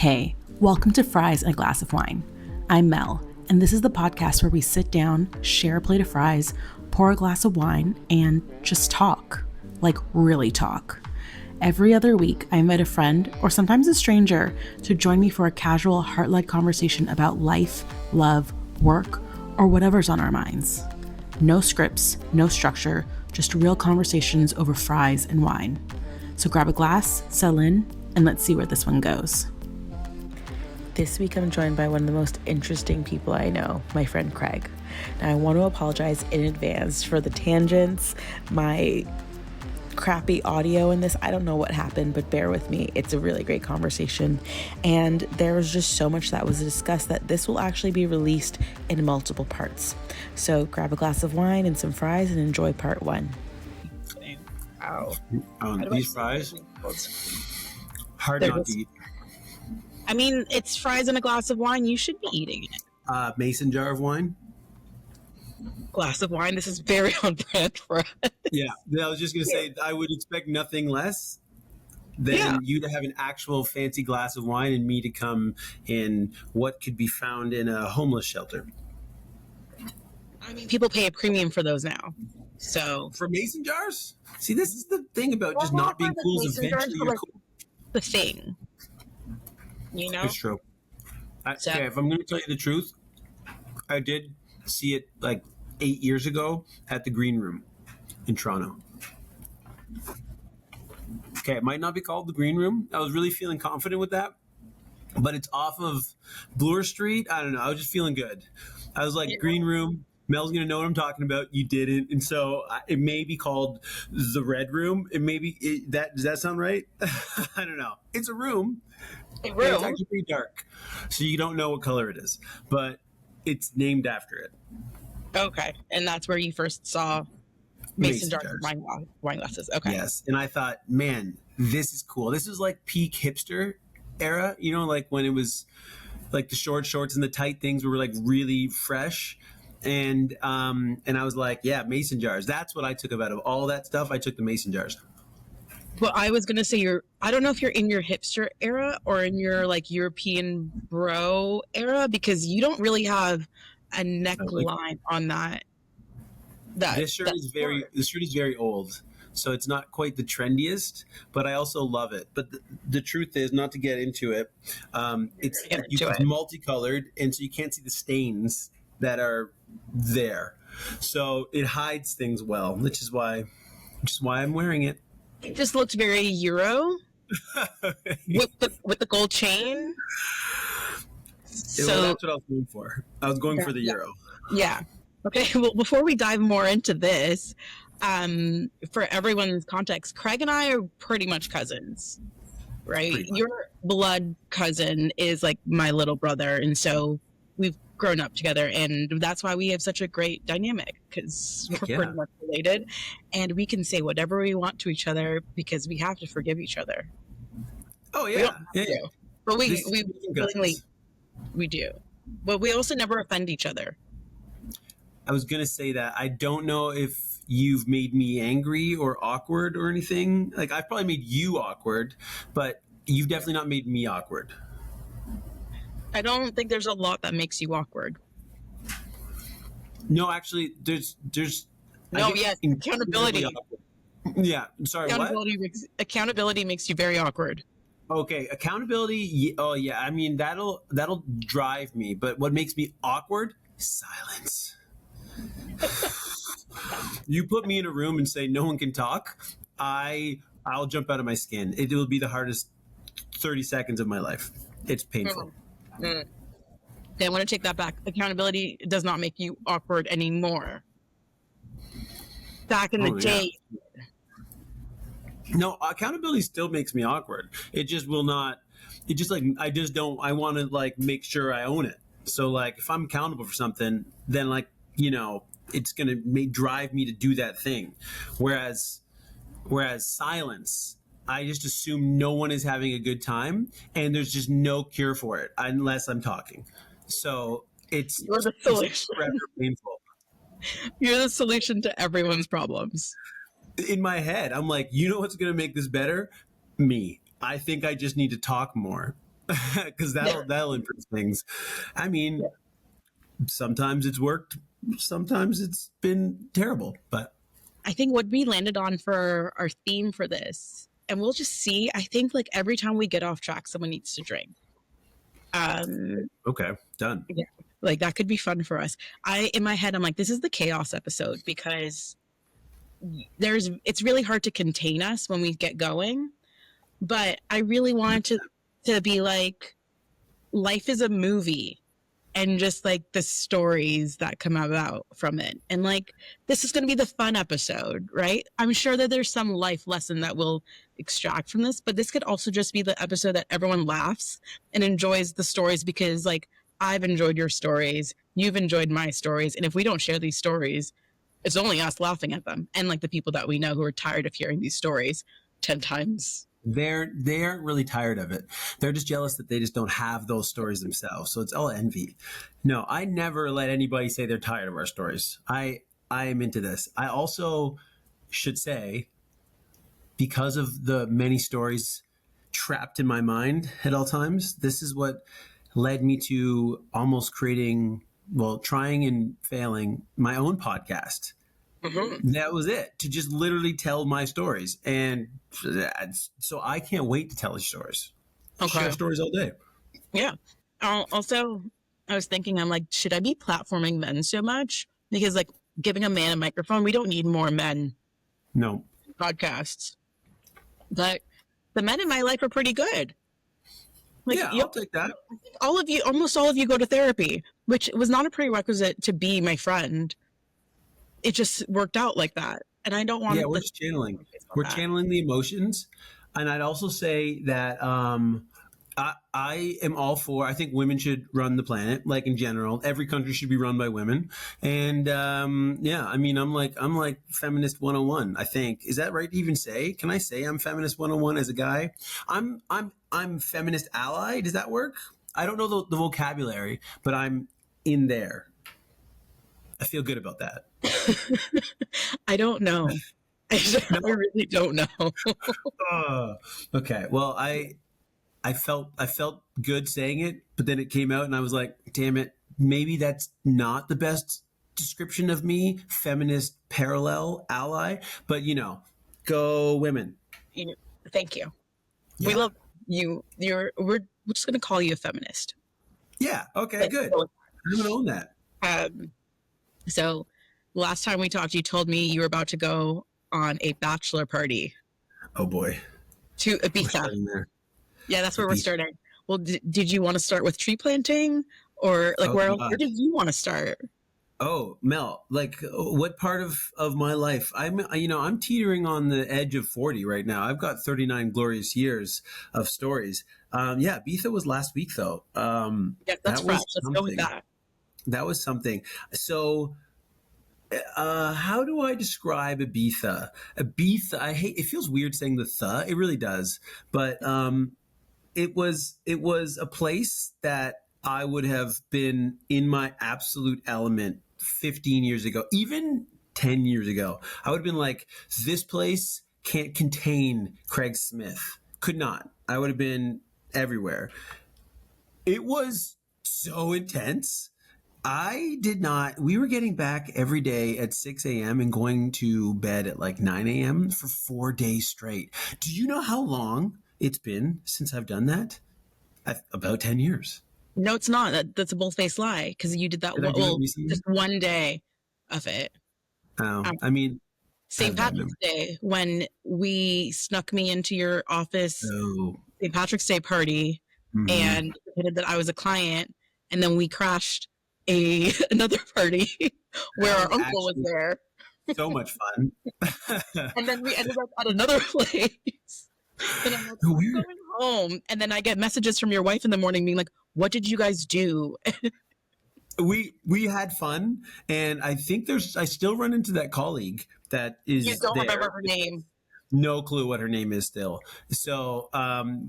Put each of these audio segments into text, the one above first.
Hey, welcome to Fries and a Glass of Wine. I'm Mel, and this is the podcast where we sit down, share a plate of fries, pour a glass of wine, and just talk. Like, really talk. Every other week, I invite a friend, or sometimes a stranger, to join me for a casual, heart-led conversation about life, love, work, or whatever's on our minds. No scripts, no structure, just real conversations over fries and wine. So grab a glass, settle in, and let's see where this one goes. This week I'm joined by one of the most interesting people I know, my friend Craig. Now I want to apologize in advance for the tangents, my crappy audio in this. I don't know what happened, but bear with me. It's a really great conversation. And there was just so much that was discussed that this will actually be released in multiple parts. So grab a glass of wine and some fries and enjoy part one. Ow. These fries, hard not to eat. I mean, it's fries and a glass of wine. You should be eating it. Mason jar of wine. Glass of wine. This is very on brand for us. Yeah, I was just going to say, I would expect nothing less than you to have an actual fancy glass of wine and me to come in what could be found in a homeless shelter. I mean, people pay a premium for those now. So for mason jars? See, this is the thing about just not being cool. Eventually you're cool. The thing. You know? It's true. Okay, if I'm going to tell you the truth, I did see it like 8 years ago at the Green Room in Toronto. Okay, it might not be called the Green Room. I was really feeling confident with that, but it's off of Bloor Street. I don't know. I was just feeling good. I was like, Green Room. Mel's going to know what I'm talking about. You didn't. And so it may be called the Red Room. Does that sound right? I don't know. It's a room. It's actually pretty dark, so you don't know what color it is, but it's named after it. Okay, and that's where you first saw mason jars wine glasses. Okay. Yes, and I thought, man, this is cool. This is like peak hipster era, you know, like when it was like the short shorts and the tight things were like really fresh. And I was like, yeah, mason jars. That's what I took out of all that stuff. I took the mason jars. Well, I was going to say I don't know if you're in your hipster era or in your like European bro era, because you don't really have a neckline on that. This shirt is very old, so it's not quite the trendiest, but I also love it. But the truth is, not to get into it, it's multicolored, and so you can't see the stains that are there. So it hides things well, which is why I'm wearing it. It just looks very Euro with the gold chain. So that's what I was going for. I was going for the Euro. Yeah. Okay. Well, before we dive more into this, for everyone's context, Craig and I are pretty much cousins, right? Your blood cousin is like my little brother, and so we've grown up together, and that's why we have such a great dynamic, because we're pretty much related, and we can say whatever we want to each other because we have to forgive each other. Oh yeah, but we willingly we do, but we also never offend each other. I was gonna say that I don't know if you've made me angry or awkward or anything. Like, I've probably made you awkward, but you've definitely not made me awkward. I don't think there's a lot that makes you awkward. No, actually, there's. Accountability. Yeah, sorry. Accountability makes you very awkward. Okay, accountability. Oh yeah, I mean that'll drive me. But what makes me awkward? Silence. You put me in a room and say no one can talk, I'll jump out of my skin. It will be the hardest 30 seconds of my life. It's painful. Okay, I want to take that back. Accountability does not make you awkward anymore. Back in the day. No, accountability still makes me awkward. It just will not. It just like I want to like make sure I own it. So like if I'm accountable for something, then like, you know, it's gonna drive me to do that thing. Whereas silence, I just assume no one is having a good time, and there's just no cure for it unless I'm talking. So it's forever painful. You're the solution to everyone's problems. In my head, I'm like, you know what's going to make this better? Me. I think I just need to talk more. because that'll improve things. I mean, sometimes it's worked, sometimes it's been terrible, but I think what we landed on for our theme for this, and we'll just see. I think like every time we get off track, someone needs to drink. Okay, done. Yeah, like that could be fun for us. In my head, I'm like, this is the chaos episode because it's really hard to contain us when we get going. But I really wanted to be like, life is a movie, and just like the stories that come about from it. And like, this is going to be the fun episode, right? I'm sure that there's some life lesson that we'll extract from this, but this could also just be the episode that everyone laughs and enjoys the stories because like I've enjoyed your stories, you've enjoyed my stories. And if we don't share these stories, it's only us laughing at them. And like the people that we know who are tired of hearing these stories 10 times. They aren't really tired of it. They're just jealous that they just don't have those stories themselves. So it's all envy. No, I never let anybody say they're tired of our stories. I am into this. I also should say, because of the many stories trapped in my mind at all times, this is what led me to almost trying and failing my own podcast. Mm-hmm. That was it, to just literally tell my stories. And so I can't wait to tell these stories. Okay. Share stories all day. Yeah. Also, I was thinking, I'm like, should I be platforming men so much? Because like giving a man a microphone, we don't need more men. No. Podcasts. But the men in my life are pretty good. Like, yeah, I'll take that. Almost all of you go to therapy, which was not a prerequisite to be my friend. It just worked out like that. And I don't want to. Yeah, we're just channeling. We're channeling the emotions. And I'd also say that I am all for, I think women should run the planet, like in general. Every country should be run by women. And yeah, I mean, I'm like feminist 101, I think. Is that right to even say? Can I say I'm feminist 101 as a guy? I'm feminist ally. Does that work? I don't know the vocabulary, but I'm in there. I feel good about that. I don't know. I really don't know. Okay. Well, I felt good saying it, but then it came out and I was like, damn it, maybe that's not the best description of me, feminist parallel ally, but go women. Thank you. Yeah. We love you. We're just going to call you a feminist. Yeah. Okay, good. I'm going to own that. So last time we talked, you told me you were about to go on a bachelor party. Oh boy. To Ibiza. Yeah, that's where we're starting. Well, did you want to start with tree planting or like where did you want to start? Oh, Mel, like what part of my life? I'm teetering on the edge of 40 right now. I've got 39 glorious years of stories. Yeah, Ibiza was last week though. Yeah, that's fresh. Let's go with that. That was something. So, how do I describe Ibiza? Ibiza, it feels weird saying the "th." It really does. But it was a place that I would have been in my absolute element 15 years ago, even 10 years ago. I would have been like, this place can't contain Craig Smith. Could not. I would have been everywhere. It was so intense. We were getting back every day at 6 a.m. and going to bed at like 9 a.m. for 4 days straight. Do you know how long it's been since I've done that? About 10 years. No, it's not. That's a bull-faced lie because you did that just one day of it. Oh, I mean, St. Patrick's Day when we snuck me into your office, St. Patrick's Day party, and admitted that I was a client, and then we crashed another party where our uncle was there. So much fun. And then we ended up at another place. And I'm like, I'm going home. And then I get messages from your wife in the morning being like, what did you guys do? We had fun. And I think I still run into that colleague that is You don't remember her name. No clue what her name is still. So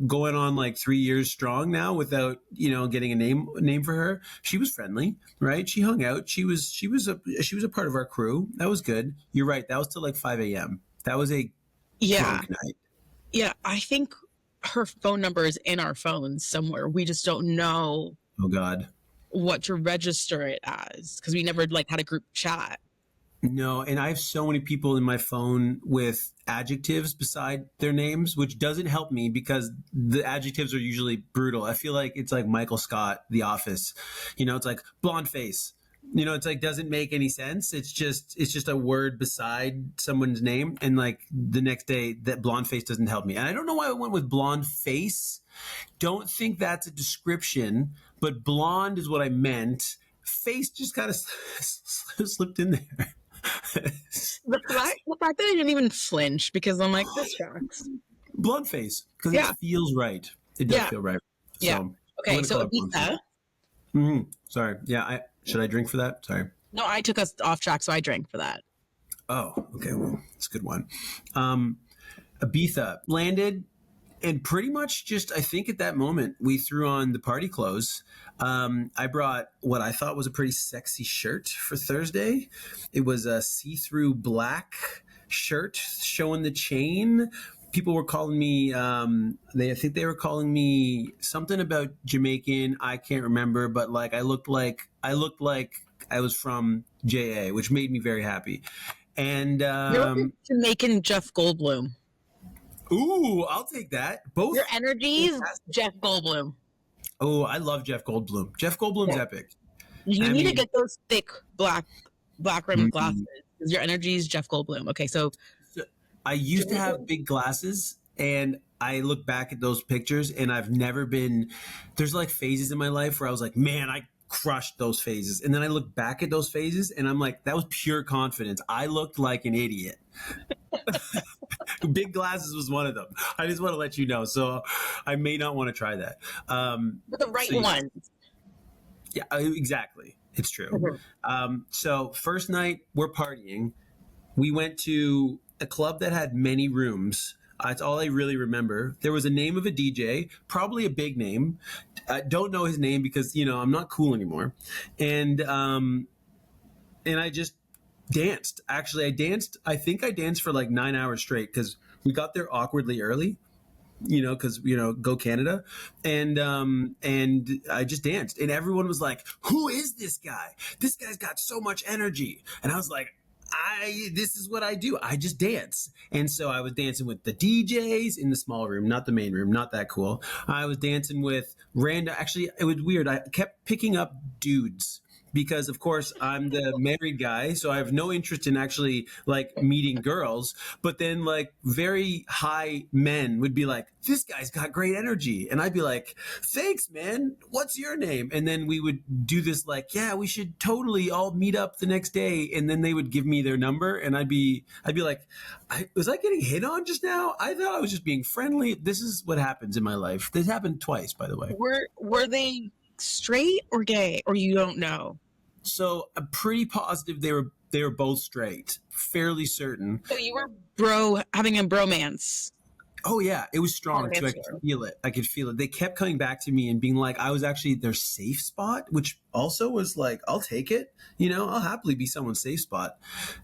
going on like 3 years strong now without, getting a name for her. She was friendly, right? She hung out. She was a part of our crew. That was good. You're right. That was till like 5 a.m. That was a drunk night. Yeah, I think her phone number is in our phones somewhere. We just don't know Oh God. what to register it as because we never like had a group chat. No, and I have so many people in my phone with adjectives beside their names, which doesn't help me because the adjectives are usually brutal. I feel like it's like Michael Scott, The Office. It's like blonde face. It's like doesn't make any sense. It's just a word beside someone's name, and like the next day that blonde face doesn't help me. And I don't know why I went with blonde face. Don't think that's a description, but blonde is what I meant. Face just kind of slipped in there. The fact that I didn't even flinch because I'm like, this tracks. Blonde face because Yeah. it feels right. It does feel right. So, yeah. Okay. So Ibiza. Sorry. Yeah. Should I drink for that? Sorry. No, I took us off track, so I drank for that. Oh, okay. Well, it's a good one. Ibiza landed, and pretty much just, I think at that moment, we threw on the party clothes. I brought what I thought was a pretty sexy shirt for Thursday. It was a see-through black shirt showing the chain. People were calling me, I think they were calling me something about Jamaican. I can't remember, but like I looked like I was from JA, which made me very happy. And You're like Jamaican Jeff Goldblum. Ooh, I'll take that. Both your energies, Jeff Goldblum. Oh, I love Jeff Goldblum. Jeff Goldblum's epic. You need to get those thick black rimmed glasses. Your energies, Jeff Goldblum. Okay, so I used to have big glasses, and I look back at those pictures, and I've never been. There's like phases in my life where I was like, man, I crushed those phases, and then I look back at those phases, and I'm like, that was pure confidence. I looked like an idiot. Big glasses was one of them. I just want to let you know. So I may not want to try that. But the right ones. Yeah, exactly. It's true. So first night, we're partying. We went to a club that had many rooms. That's all I really remember. There was a name of a DJ, probably a big name. I don't know his name because, I'm not cool anymore. And I just danced. Actually, I think I danced for like 9 hours straight because we got there awkwardly early, because, go Canada. And I just danced, and everyone was like, who is this guy? This guy's got so much energy. And I was like, this is what I do. I just dance. And so I was dancing with the DJs in the small room, not the main room, not that cool. I was dancing with actually, it was weird. I kept picking up dudes because, of course, I'm the married guy, so I have no interest in actually like meeting girls. But then like very high men would be like, this guy's got great energy. And I'd be like, thanks, man. What's your name? And then we would do this like, yeah, we should totally all meet up the next day. And then they would give me their number, and I'd be like, was I getting hit on just now? I thought I was just being friendly. This is what happens in my life. This happened twice, by the way. Were they straight or gay, or you don't know? So I'm pretty positive they were both straight, fairly certain. So you were having a bromance. Oh yeah, it was strong too. I could feel it. They kept coming back to me and being like, I was actually their safe spot, which also was like, I'll take it. I'll happily be someone's safe spot.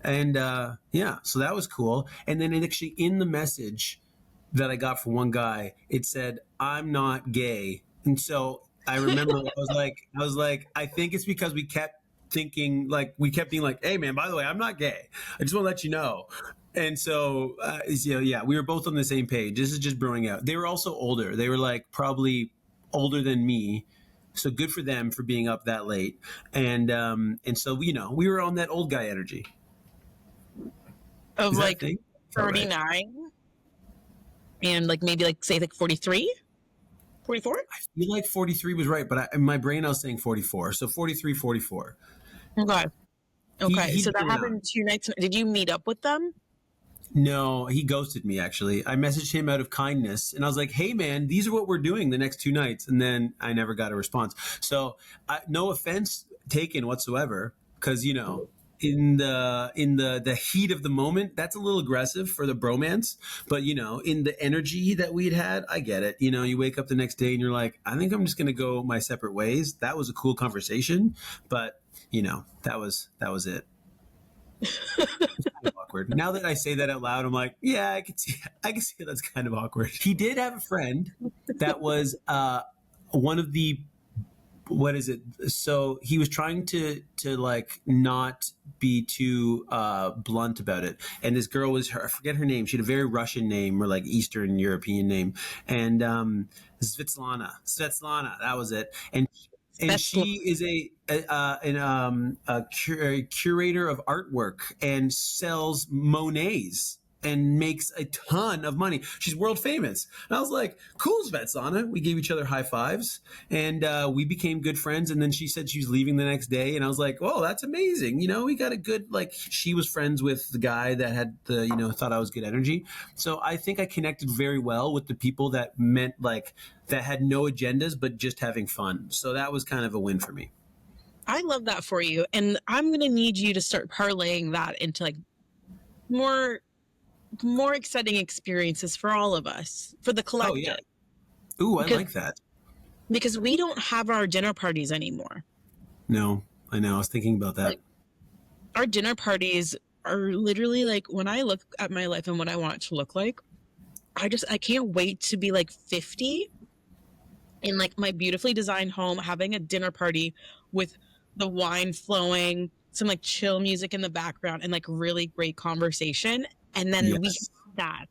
And so that was cool. And then it actually, in the message that I got from one guy, it said, I'm not gay. And so I remember I was like, I think it's because we kept being like, hey man, by the way, I'm not gay. I just want to let you know. And so, we were both on the same page. This is just brewing out. They were also older. They were like probably older than me. So good for them for being up that late. And so, we were on that old guy energy. Of like 39 right? And like maybe like say like 43? 44? I feel like 43 was right, but in my brain I was saying 44. So 43, 44. Okay. So that happened 2 nights. Did you meet up with them? No, he ghosted me, actually. I messaged him out of kindness, and I was like, hey, man, these are what we're doing the next 2 nights. And then I never got a response. So no offense taken whatsoever, because, in the heat of the moment, that's a little aggressive for the bromance. But, in the energy that we'd had, I get it. You wake up the next day and you're like, I think I'm just going to go my separate ways. That was a cool conversation. But, that was it. It's kind of awkward. Now that I say that out loud, I'm like, yeah, I can see that's kind of awkward. He did have a friend that was one of the what is it? So he was trying to like not be too blunt about it. And this girl was her, I forget her name. She had a very Russian name or like Eastern European name. And Svetlana, that was it. And she is a curator of artwork and sells Monets and makes a ton of money. She's world famous. And I was like, cool, Svetlana. We gave each other high fives and we became good friends. And then she said she was leaving the next day. And I was like, oh, that's amazing. You know, we got a good, like, she was friends with the guy that had the, you know, thought I was good energy. So I think I connected very well with the people that meant like, that had no agendas, but just having fun. So that was kind of a win for me. I love that for you. And I'm going to need you to start parlaying that into like more exciting experiences for all of us, for the collective. Oh, yeah. Ooh, I like that. Because we don't have our dinner parties anymore. No, I know. I was thinking about that. Like, our dinner parties are literally like, when I look at my life and what I want it to look like, I can't wait to be like 50 in like my beautifully designed home, having a dinner party with the wine flowing, some like chill music in the background, and like really great conversation. And then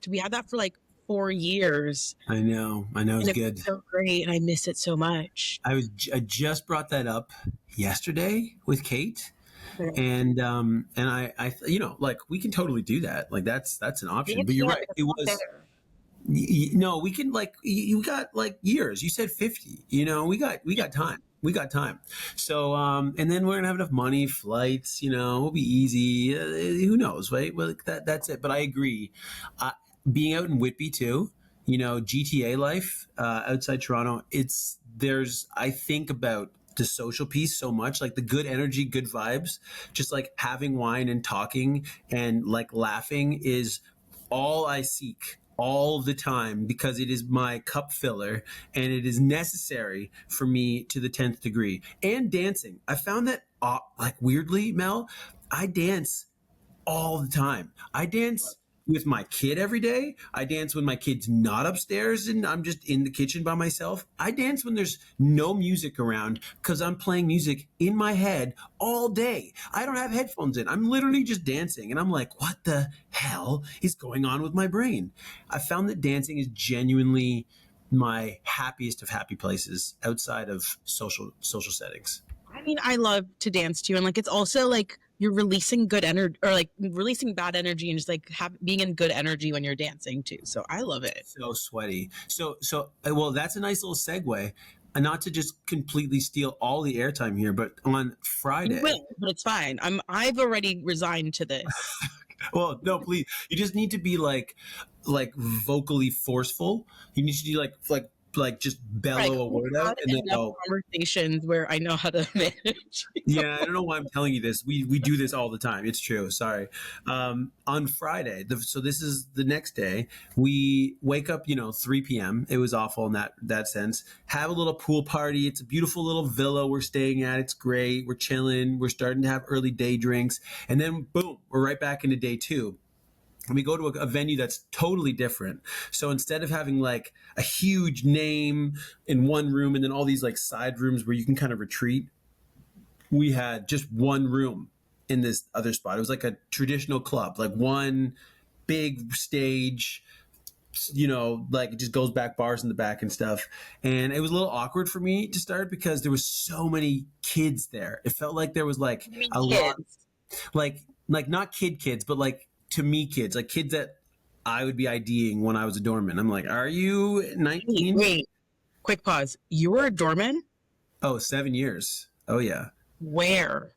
we had that for like 4 years. I know. It's good. So great. And I miss it so much. I just brought that up yesterday with Kate. And I, you know, like we can totally do that. Like that's an option, but you're right. It was, no, we can like, you got like years. You said 50, you know, we got time. We got time. So, and then we're going to have enough money, flights, you know, it'll be easy. Who knows, right? Well, that's it. But I agree. Being out in Whitby too, you know, GTA life, outside Toronto, I think about the social piece so much, like the good energy, good vibes, just like having wine and talking and like laughing is all I seek all the time because it is my cup filler and it is necessary for me to the 10th degree. And dancing. I found that like weirdly, Mel, I dance all the time. I dance with my kid every day. I dance when my kid's not upstairs and I'm just in the kitchen by myself. I dance when there's no music around because I'm playing music in my head all day. I don't have headphones in. I'm literally just dancing. And I'm like, what the hell is going on with my brain? I found that dancing is genuinely my happiest of happy places outside of social settings. I mean, I love to dance too. And like, it's also like, you're releasing good energy or like releasing bad energy and just like being in good energy when you're dancing too. So I love it. So sweaty. So well, that's a nice little segue. And not to just completely steal all the airtime here, but on Friday, you will, but it's fine. I've already resigned to this. Well, no, please. You just need to be like vocally forceful. You need to be like just bellow a word out and then go. Conversations where I know how to manage. Yeah, I don't know why I'm telling you this. We do this all the time. It's true. Sorry. On Friday, so this is the next day. We wake up, 3 p.m. It was awful in that sense. Have a little pool party. It's a beautiful little villa we're staying at. It's great. We're chilling. We're starting to have early day drinks, and then boom, we're right back into day two. And we go to a venue that's totally different. So instead of having like a huge name in one room and then all these like side rooms where you can kind of retreat, we had just one room in this other spot. It was like a traditional club, like one big stage, like it just goes back, bars in the back and stuff. And it was a little awkward for me to start because there was so many kids there. It felt like there was like a lot, like not kids, but like, to me, kids, like kids that I would be IDing when I was a doorman. I'm like, are you 19? Wait, quick pause. You were a doorman? Oh, 7 years. Oh, yeah. Where?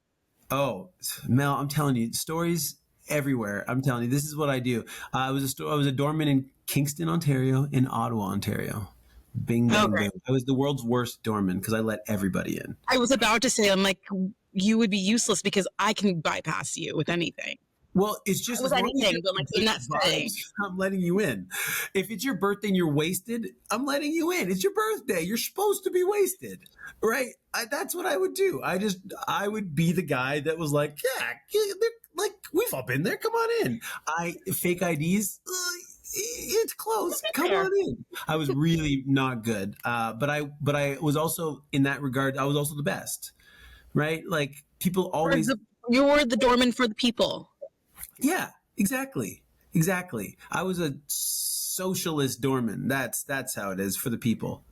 Oh, Mel, I'm telling you, stories everywhere. I'm telling you, this is what I do. I was a doorman in Kingston, Ontario, in Ottawa, Ontario. Bing, bang, boom. I was the world's worst doorman because I let everybody in. I was about to say, I'm like, you would be useless because I can bypass you with anything. Well, it's just anything, but like in that setting, I'm letting you in. If it's your birthday and you're wasted, I'm letting you in. It's your birthday. You're supposed to be wasted, right? That's what I would do. I would be the guy that was like, yeah, like We've all been there. Come on in. Fake IDs. It's close. Come on in. I was really not good. But I was also, in that regard, I was also the best, right? Like people always. You were the doorman for the people. Yeah, exactly. I was a socialist doorman. That's how it is for the people.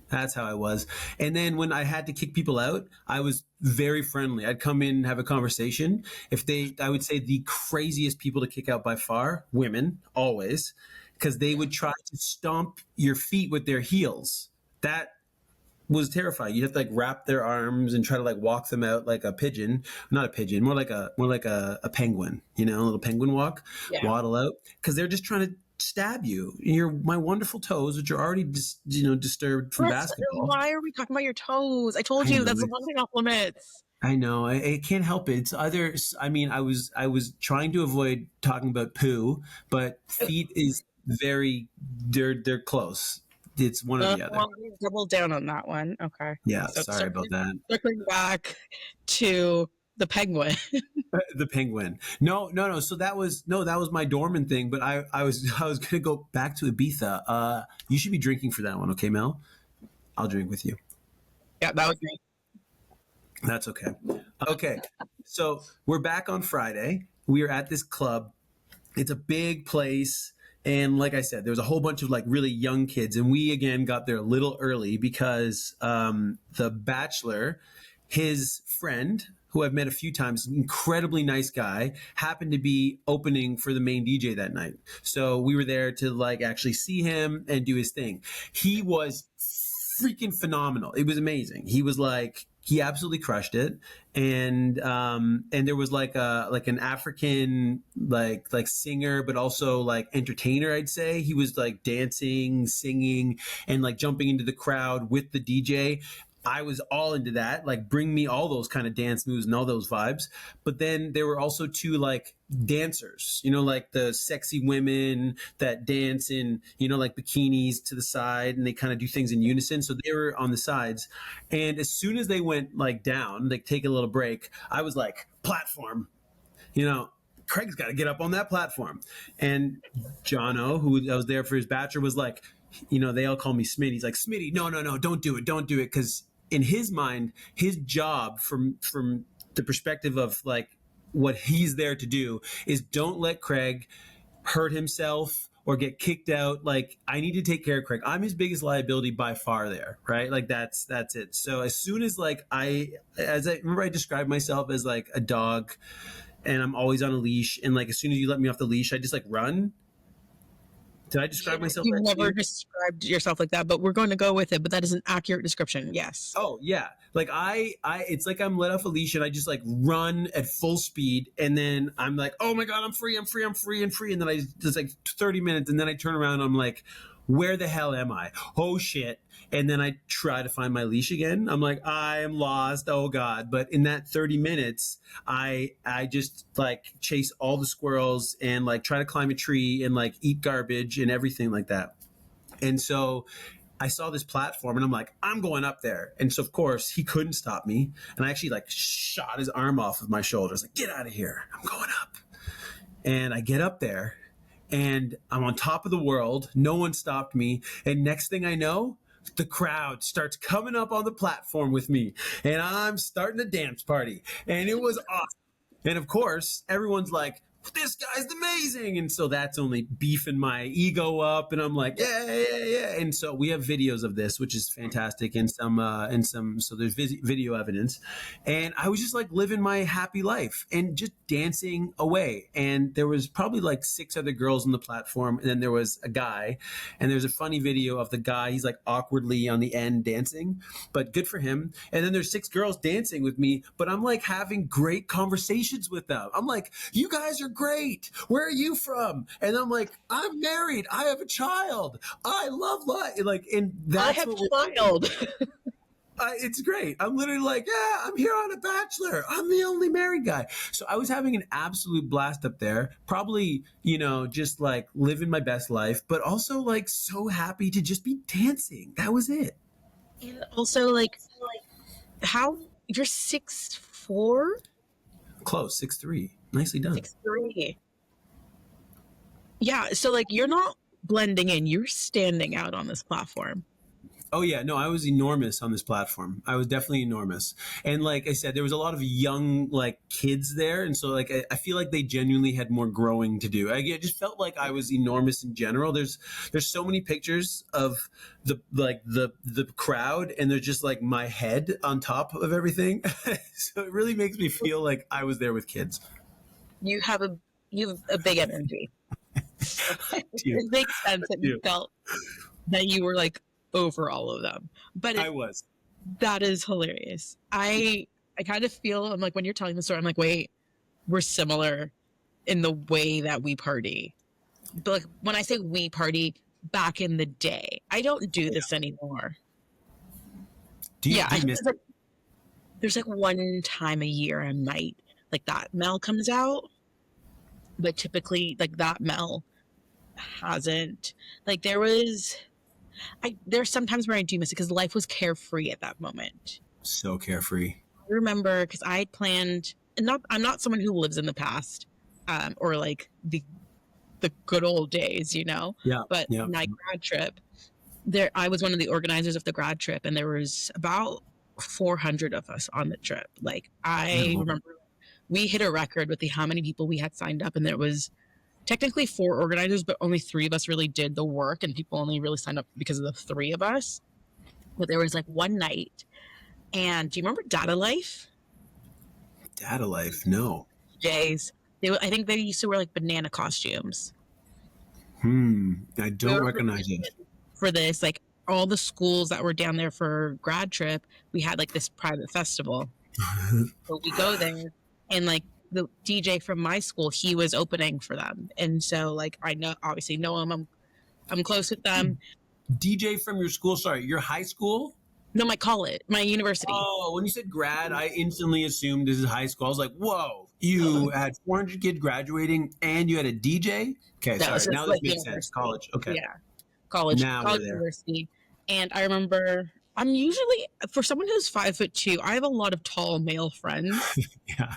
That's how I was. And then when I had to kick people out, I was very friendly. I'd come in and have a conversation. I would say the craziest people to kick out by far, women, always, because they would try to stomp your feet with their heels. That was terrifying. You have to like wrap their arms and try to like walk them out like a pigeon, not a pigeon, more like a penguin, a little penguin walk, waddle out, because they're just trying to stab you. My wonderful toes, which are already disturbed from basketball. Why are we talking about your toes? I told you that's one thing off limits. I know. I can't help it. It's either. I mean, I was trying to avoid talking about poo, but feet is very. They're close. It's one or the other. Well, double down on that one. Okay. Yeah. So sorry about that. Circling back to the penguin. The penguin. No. So that was my doorman thing. But I was gonna go back to Ibiza. You should be drinking for that one, okay, Mel? I'll drink with you. Yeah, that was me. That's okay. Okay. So we're back on Friday. We are at this club. It's a big place. And like I said, there was a whole bunch of like really young kids. And we, again, got there a little early because the bachelor, his friend, who I've met a few times, incredibly nice guy, happened to be opening for the main DJ that night. So we were there to like actually see him and do his thing. He was freaking phenomenal. It was amazing. He absolutely crushed it. And there was like an African like singer, but also like entertainer, I'd say. He was like dancing, singing, and like jumping into the crowd with the DJ. I was all into that, like bring me all those kind of dance moves and all those vibes. But then there were also two like dancers, like the sexy women that dance in, like bikinis to the side, and they kind of do things in unison. So they were on the sides. And as soon as they went like down, like take a little break, I was like, platform, Craig's got to get up on that platform. And Jono, who I was there for his bachelor, was like, they all call me Smitty. He's like, Smitty, no, don't do it. Because in his mind, his job from the perspective of like what he's there to do is don't let Craig hurt himself or get kicked out. Like, I need to take care of Craig. I'm his biggest liability by far there, right? Like that's it. So as soon as like I described myself as like a dog and I'm always on a leash, and like as soon as you let me off the leash, I just like run. Did I describe myself? You never described yourself like that, but we're going to go with it. But that is an accurate description. Yes. Oh yeah. Like it's like I'm let off a leash and I just like run at full speed, and then I'm like, oh my God, I'm free. And then it's like 30 minutes, and then I turn around and I'm like, where the hell am I? Oh shit. And then I try to find my leash again. I'm like, I am lost. Oh God. But in that 30 minutes, I just like chase all the squirrels and like try to climb a tree and like eat garbage and everything like that. And so I saw this platform and I'm like, I'm going up there. And so of course he couldn't stop me. And I actually like shot his arm off of my shoulders. Like, get out of here. I'm going up. And I get up there. And I'm on top of the world. No one stopped me. And next thing I know, the crowd starts coming up on the platform with me. And I'm starting a dance party. And it was awesome. And of course, everyone's like, this guy's amazing. And so that's only beefing my ego up. And I'm like, yeah. And so we have videos of this, which is fantastic. And so there's video evidence. And I was just like living my happy life and just dancing away. And there was probably like 6 other girls on the platform. And then there was a guy, and there's a funny video of the guy. He's like awkwardly on the end dancing, but good for him. And then there's 6 girls dancing with me, but I'm like having great conversations with them. I'm like, you guys are great. Where are you from? And I'm like, I'm married. I have a child. I love life. Like, and that's I have a child. It's great. I'm literally like, yeah, I'm here on a bachelor. I'm the only married guy. So I was having an absolute blast up there. Probably, just like living my best life, but also like so happy to just be dancing. That was it. And also how you're 6'4"? Close, 6'3". Nicely done. 6'3". Yeah, so like you're not blending in, you're standing out on this platform. Oh yeah, no, I was enormous on this platform. I was definitely enormous, and like I said, there was a lot of young like kids there, and so like I feel like they genuinely had more growing to do. I just felt like I was enormous in general. There's so many pictures of the crowd, and they're just like my head on top of everything. So it really makes me feel like I was there with kids. You have a big energy. It makes sense that you felt that you were like over all of them. But I was. That is hilarious. I kind of feel, I'm like, when you're telling the story, I'm like, wait, we're similar in the way that we party. But like, when I say we party back in the day, I don't do this anymore. Do you miss it? There's like one time a year I might like that Mel comes out, but typically like that Mel hasn't. Like there's sometimes where I do miss it because life was carefree at that moment. So carefree. I remember because I had planned, and I'm not someone who lives in the past, or like the good old days, you know. Yeah. But my grad trip, I was one of the organizers of the grad trip, and there was about 400 of us on the trip. Like I remember we hit a record with how many people we had signed up, and there was technically 4 organizers, but only 3 of us really did the work, and people only really signed up because of the 3 of us. But there was like one night, and do you remember Data Life? Data Life, no. Jays. I think they used to wear like banana costumes. I don't recognize it. For this, like all the schools that were down there for grad trip, we had like this private festival. So we go there, and like the DJ from my school, he was opening for them, and so like I obviously know him. I'm close with them. DJ from your school? Sorry, your high school? No, my university. Oh, when you said grad, I instantly assumed this is high school. I was like, whoa, you had 400 kids graduating and you had a DJ? Okay, sorry. Now this makes sense. College. Okay. Yeah. College university. And I remember I'm usually, for someone who's 5'2", I have a lot of tall male friends. Yeah.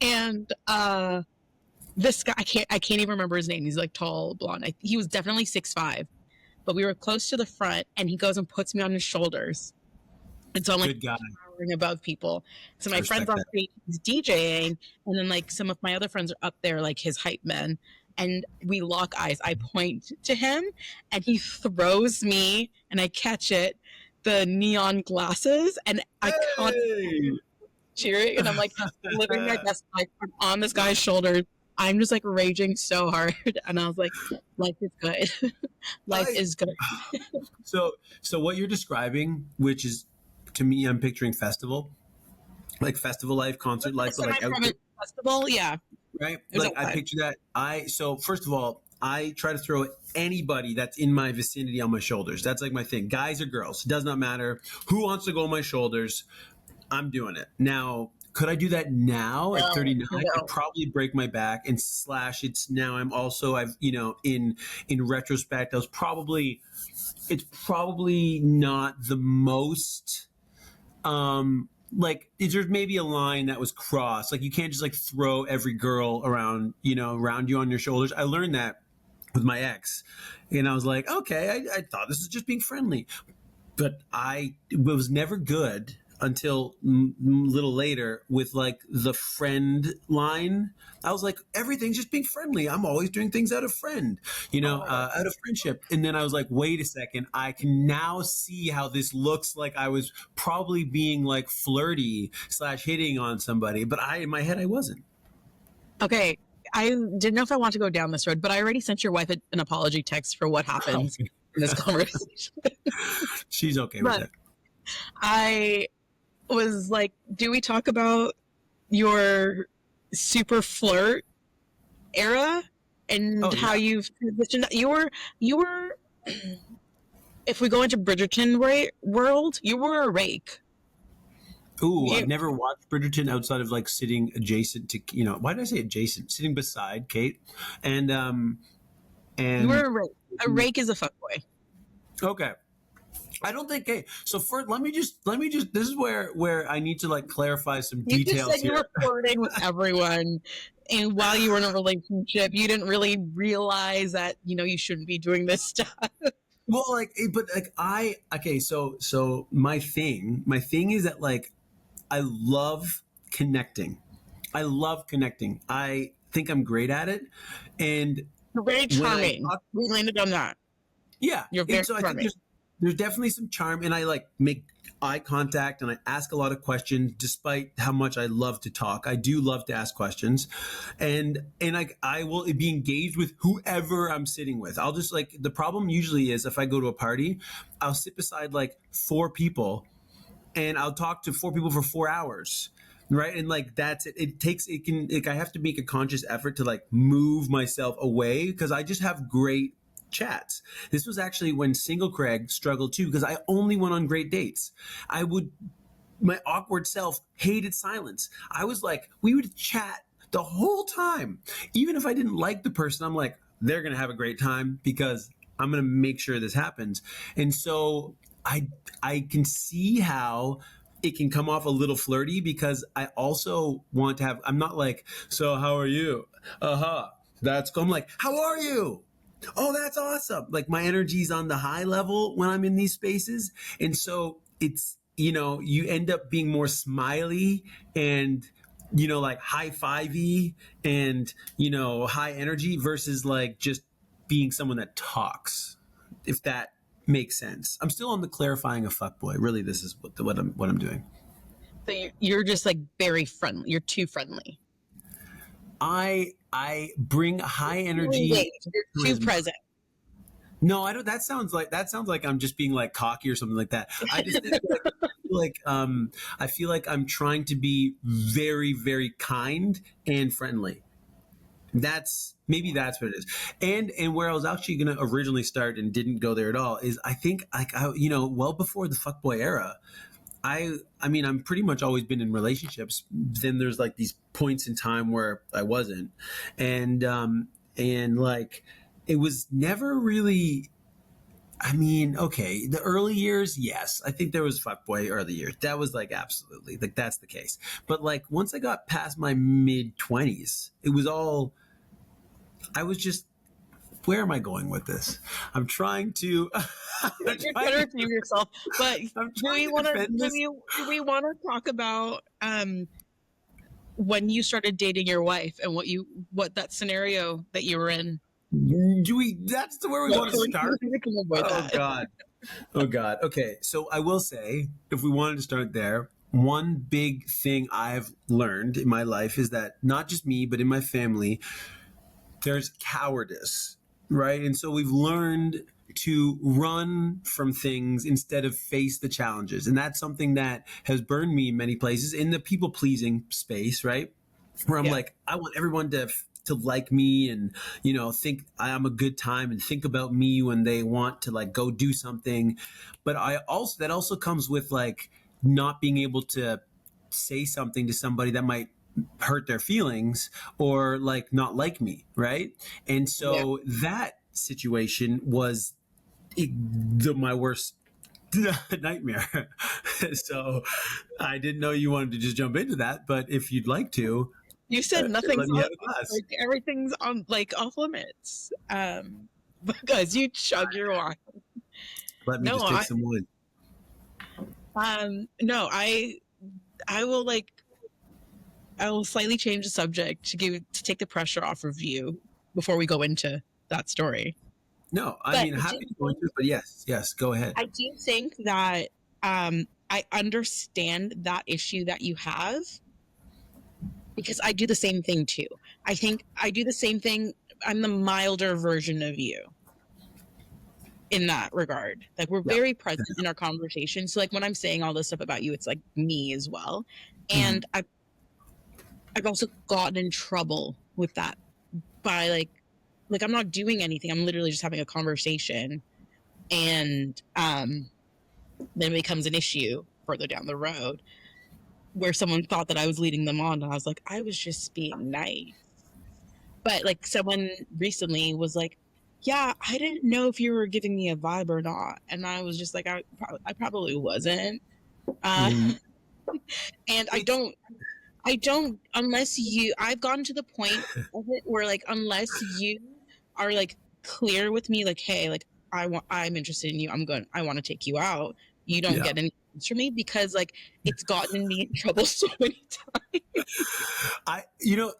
And this guy, I can't even remember his name. He's like tall, blonde. He was definitely 6'5". But we were close to the front, and he goes and puts me on his shoulders. And so I'm like towering above people. So my friend's on stage, he's DJing, and then like some of my other friends are up there, like his hype men. And we lock eyes. I point to him, and he throws me, and I catch it, the neon glasses, and I can't cheering. And I'm like living my best life. I'm on this guy's shoulders. I'm just like raging so hard, and I was like, life is good. Life is good. So what you're describing, which is to me, I'm picturing festival, like festival life, concert life, but like outdoor festival, yeah, right. Like I picture that. So first of all, I try to throw anybody that's in my vicinity on my shoulders. That's like my thing. Guys or girls, it does not matter who wants to go on my shoulders. I'm doing it now. Could I do that now at 39? No. I'd probably break my back and slash. It's now in retrospect, it's probably not the most, like there's maybe a line that was crossed. Like you can't just like throw every girl around you on your shoulders. I learned that with my ex, and I was like, okay, I thought this was just being friendly, but it was never good until a little later with like the friend line. I was like, everything's just being friendly. I'm always doing things out of out of friendship. And then I was like, wait a second, I can now see how this looks like I was probably being like flirty / hitting on somebody, but in my head I wasn't. Okay. I didn't know if I want to go down this road, but I already sent your wife an apology text for what happened in this conversation. She's okay with it. I was like, do we talk about your super flirt era and how you've transitioned? You were if we go into Bridgerton world, you were a rake. Ooh, I've never watched Bridgerton outside of like sitting adjacent to, why did I say adjacent? Sitting beside Kate. And you were a rake. A rake is a fuckboy. Okay. I don't think. Hey, so first, let me just. This is where I need to like clarify some You just details said you here. were flirting with everyone, and while you were in a relationship, you didn't really realize that you shouldn't be doing this stuff. Well, but okay. So my thing is that like I love connecting. I love connecting. I think I'm great at it, and You're very when I charming. talk, We landed on that. yeah, You're and very so I think charming. there's definitely some charm, and I like make eye contact and I ask a lot of questions despite how much I love to talk. I do love to ask questions, and I will be engaged with whoever I'm sitting with. I'll just like the problem usually is if I go to a party, I'll sit beside like four people and I'll talk to four people for 4 hours. Right. And like, that's it. I have to make a conscious effort to like move myself away because I just have great chats. This was actually when single Craig struggled too, because I only went on great dates. My awkward self hated silence. I was like, we would chat the whole time. Even if I didn't like the person, I'm like, they're going to have a great time because I'm going to make sure this happens. And so I can see how it can come off a little flirty because I also want to have, I'm not like, so how are you? That's cool. I'm like, how are you? Oh, that's awesome. Like my energy's on the high level when I'm in these spaces. And so it's, you end up being more smiley and, like high fivey and, high energy versus like just being someone that talks, if that makes sense. I'm still on the clarifying of fuckboy. Really, this is what I'm doing. So you're just like very friendly. You're too friendly. I bring high energy. You're too present. No, I don't. That sounds like I'm just being like cocky or something like that. I just think I feel like I'm trying to be very, very kind and friendly. That's what it is. And where I was actually going to originally start and didn't go there at all is I think well before the fuckboy era, I mean, I'm pretty much always been in relationships. Then there's like these points in time where I wasn't. And like, it was never really, I mean, okay, the early years, yes, I think there was fuckboy early years. That was like, absolutely, like that's the case. But like, once I got past my mid 20s, it was all, I was just, where am I going with this? I'm trying to. You're trying to redeem yourself, but do we want to talk about when you started dating your wife and what that scenario that you were in? That's where we want to start. Oh God. Okay, so I will say, if we wanted to start there, one big thing I've learned in my life is that not just me, but in my family, there's cowardice, right? And so we've learned to run from things instead of face the challenges. And that's something that has burned me in many places in the people pleasing space, right? Where I'm like, I want everyone to like me and, think I'm a good time and think about me when they want to like go do something. But that also comes with like not being able to say something to somebody that might hurt their feelings or like not like me, right? And so that situation was my worst nightmare. So I didn't know you wanted to just jump into that, but if you'd like to, you said nothing's let me on, have a glass. like everything's on like off limits. Because you chug your wine. Let me just take some wine. No, I will slightly change the subject to take the pressure off of you before we go into that story. No, I mean, happy to go into it, but yes, go ahead. I do think that I understand that issue that you have because I do the same thing too. I think I do the same thing. I'm the milder version of you in that regard. Like we're very present in our conversation. So like when I'm saying all this stuff about you, it's like me as well. And I've also gotten in trouble with that by like I'm not doing anything. I'm literally just having a conversation. And then it becomes an issue further down the road where someone thought that I was leading them on. And I was like, I was just being nice. But like someone recently was like, yeah, I didn't know if you were giving me a vibe or not. And I was just like, I probably wasn't. Uh, Mhm. and It's I don't, unless you, I've gotten to the point of it where like, unless you are like clear with me, like, hey, like, I'm interested in you. I want to take you out. You don't yeah. get any things from me because like, it's gotten me in trouble so many times.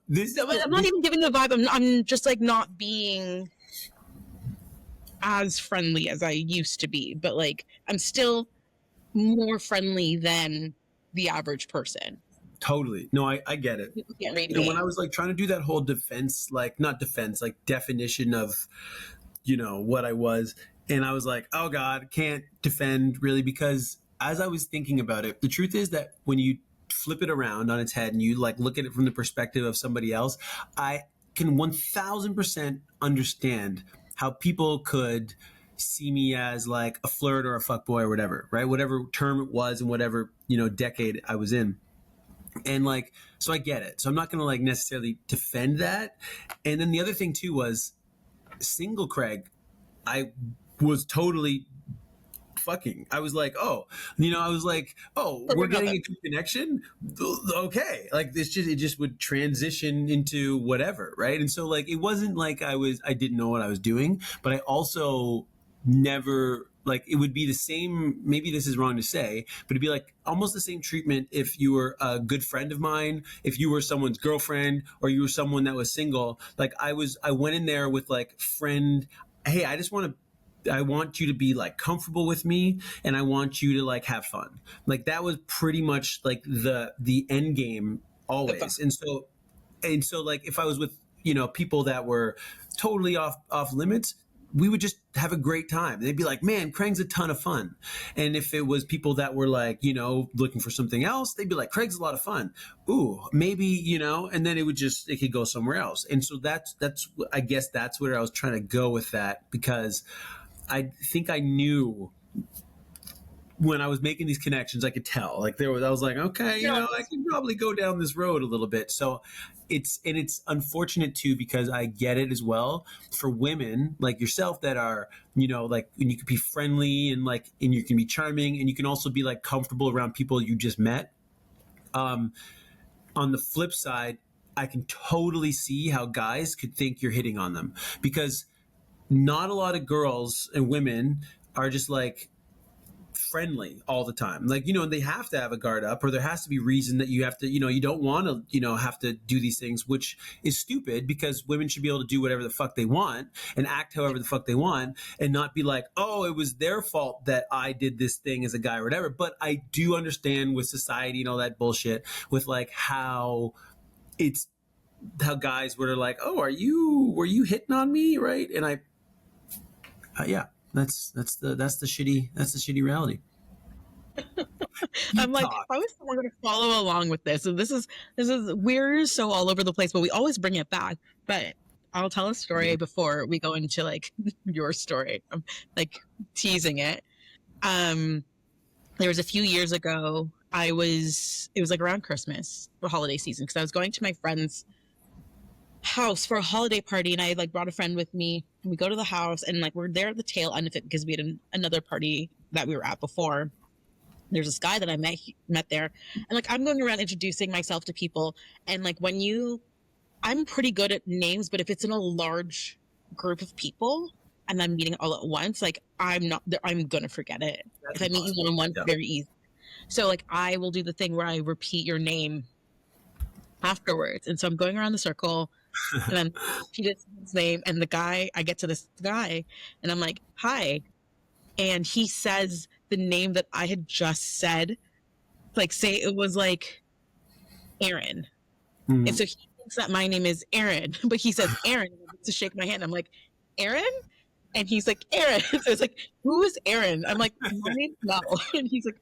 This No, is but I'm not even giving the vibe. I'm just like not being as friendly as I used to be, but like, I'm still more friendly than the average person. totally. No, I get it. People can't read When I me. was like trying to do that whole defense, like not defense, like definition of, what I was, and I was like, oh God, can't defend really, because as I was thinking about it, the truth is that when you flip it around on its head and you like look at it from the perspective of somebody else, I can 1000% understand how people could see me as like a flirt or a fuckboy or whatever, right? Whatever term it was and whatever, decade I was in. And like, so I get it. So I'm not going to like necessarily defend that. And then the other thing too was single Craig, I was totally fucking. I was like, oh, I was like, oh, For we're getting a nothing. good connection. Okay. Like it just would transition into whatever. Right. And so like, it wasn't like I didn't know what I was doing, but I also never like it would be the same. Maybe this is wrong to say, but it'd be like almost the same treatment if you were a good friend of mine, if you were someone's girlfriend, or you were someone that was single. Like I went in there with like friend. Hey, I want you to be like comfortable with me, and I want you to like have fun. Like that was pretty much like the end game The fuck. always. And so like if I was with, people that were totally off limits, we would just have a great time. They'd be like, man, Craig's a ton of fun. And if it was people that were like, looking for something else, they'd be like, Craig's a lot of fun. Ooh, maybe, and then it could go somewhere else. And so that's, I guess that's where I was trying to go with that, because I think I knew when I was making these connections, I could tell. Like I was like, okay, You're like, I can probably go down this road a little bit. So it's unfortunate too, because I get it as well for women like yourself that are, like, and you can be friendly and like, and you can be charming, and you can also be like comfortable around people you just met. On the flip side, I can totally see how guys could think you're hitting on them, because not a lot of girls and women are just like friendly all the time. Like, they have to have a guard up, or there has to be reason that you have to, you don't want to, have to do these things, which is stupid, because women should be able to do whatever the fuck they want and act however the fuck they want, and not be like, oh, it was their fault that I did this thing as a guy or whatever. But I do understand with society and all that bullshit, with like how it's how guys were like, oh, were you hitting on me, right? And yeah, that's the shitty reality. I'm Deep like, talk. how is someone going to follow along with this? So this is we're so all over the place, but we always bring it back. But I'll tell a story before we go into like your story. I'm like teasing it. Um, there was a few years ago. It was like around Christmas, the holiday season, because I was going to my friend's house for a holiday party, and I like brought a friend with me. And we go to the house, and like we're there at the tail end of it because we had another party that we were at before. There's this guy that I met there, and like I'm going around introducing myself to people, and like I'm pretty good at names, but if it's in a large group of people and I'm meeting all at once, like I'm gonna forget it. That's If I meet you one impossible. on one, Yeah. very easy. So like I will do the thing where I repeat your name afterwards, and so I'm going around the circle, and then he did his name, and I get to this guy, and I'm like, hi, and he says the name that I had just said, like say it was like Aaron. And Mm. so he thinks that my name is Aaron, but he says Aaron to shake my hand. I'm like, Aaron? And he's like, Aaron. So it's like, who is Aaron? I'm like, my name's Mel. And he's like,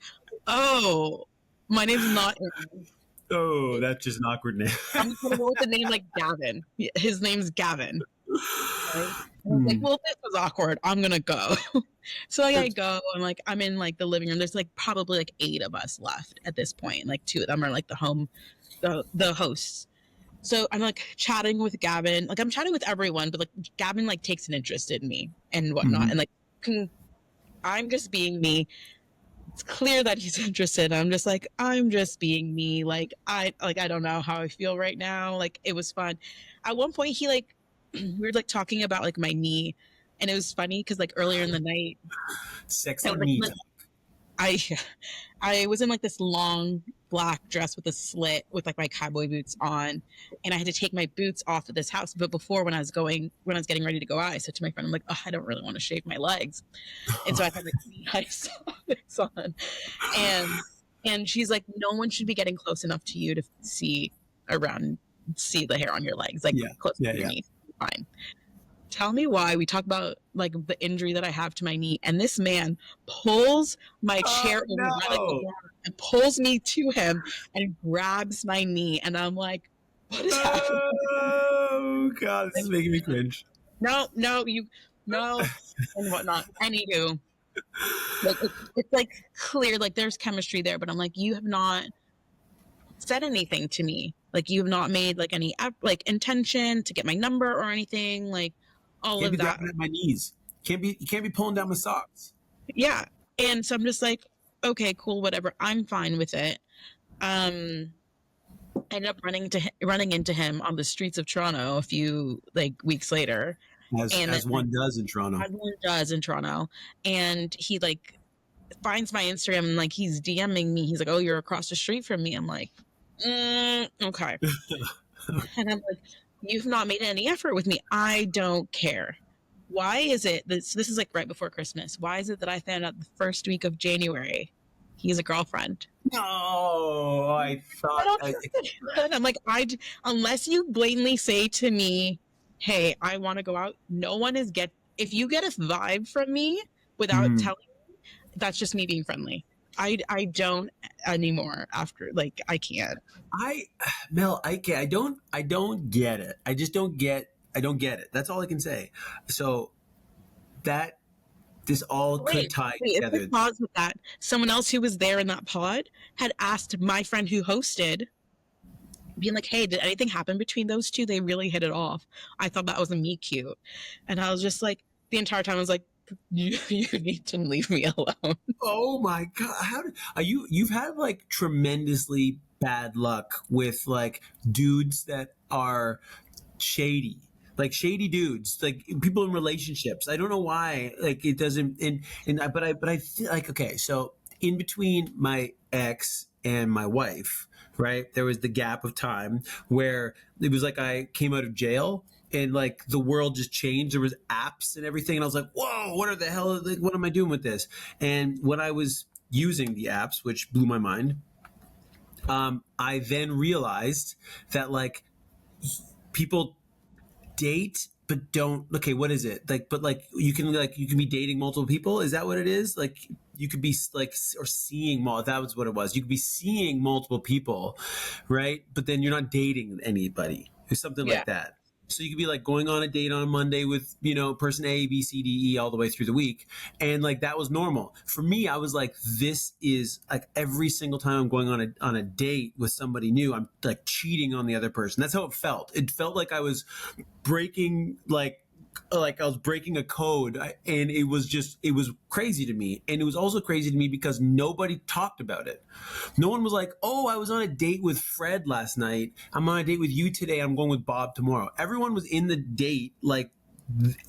oh, my name's not Aaron. Oh, that's just an awkward name. I'm just going to go with the name like Gavin. His name's Gavin. Right? And I was like, Hmm. well, this was awkward. I'm going to go. So like, I go, and like, I'm in like the living room. There's like probably like 8 of us left at this point. Like 2 of them are like the hosts. So I'm like chatting with Gavin, like I'm chatting with everyone, but like Gavin like takes an interest in me and whatnot. Mhm. And like I'm just being me. It's clear that he's interested. I'm just like, I'm just being me. I don't know how I feel right now. Like it was fun. At one point he like we were like talking about like my knee, and it was funny because like earlier in the night I Sexy was knee like talk. I I was in like this long black dress with a slit with like my cowboy boots on, and I had to take my boots off at this house. But before, when I was getting ready to go out, I said to my friend, I'm like, oh, I don't really want to shave my legs, and so I had like knee high socks on, and and she's like, no one should be getting close enough to you to see the hair on your legs, like Yeah, close to yeah, your yeah. knees, fine. Tell me why we talk about like the injury that I have to my knee, and this man pulls my Oh chair over by like the no! bar and pulls me to him and grabs my knee, and I'm like, what is happening? Oh god, this is Like, making me cringe. no, no, you, no, and whatnot. Anywho, like it's like clear, like there's chemistry there, but I'm like, you have not said anything to me, like you have not made like any like intention to get my number or anything, like all Can't of be that. grabbing at my knees. You can't be pulling down my socks. Yeah. And so I'm just like, okay, cool, whatever. I'm fine with it. Um, I ended up running into him on the streets of Toronto a few like weeks later, and As one does in Toronto. as one does in Toronto, and he like finds my Instagram and like he's DMing me. He's like, "Oh, you're across the street from me." I'm like, "Okay," and I'm like, "You've not made any effort with me. I don't care." Why is it this is like right before Christmas? Why is it that I found out the first week of January he has a girlfriend? No, I I thought. don't trust anyone. I'm like, unless you blatantly say to me, "Hey, I want to go out," no one is get. If you get a vibe from me without Mhm. telling me, that's just me being friendly. I don't anymore. After like I can't. I Mel, I don't get it. I don't get it. That's all I can say. So that this all could Wait, tie wait. A quick together. pause with that. Someone else who was there in that pod had asked my friend who hosted, being like, "Hey, did anything happen between those two? They really hit it off. I thought that was a me cute," and I was just like, the entire time I was like, you need to leave me alone." Oh my god! Are you? You've had like tremendously bad luck with like dudes that are shady, like shady dudes, like people in relationships. I don't know why, like it doesn't. But I feel like okay. So in between my ex and my wife, right? There was the gap of time where it was like I came out of jail and like the world just changed. There was apps and everything, and I was like, "Whoa, what are the hell? Like, what am I doing with this?" And when I was using the apps, which blew my mind, I then realized that like people date but don't. Okay, what is it like? But like you can be dating multiple people. Is that what it is? Like you could be like or seeing that was what it was. You could be seeing multiple people, right? But then you're not dating anybody or something Yeah. like that. So you could be like going on a date on a Monday with, person A, B, C, D, E all the way through the week. And like that was normal. For me, I was like, this is like every single time I'm going on a date with somebody new, I'm like cheating on the other person. That's how it felt. It felt like I was breaking I was breaking a code, and it was crazy to me. And it was also crazy to me because nobody talked about it. No one was like, "Oh, I was on a date with Fred last night. I'm on a date with you today. I'm going with Bob tomorrow." Everyone was in the date like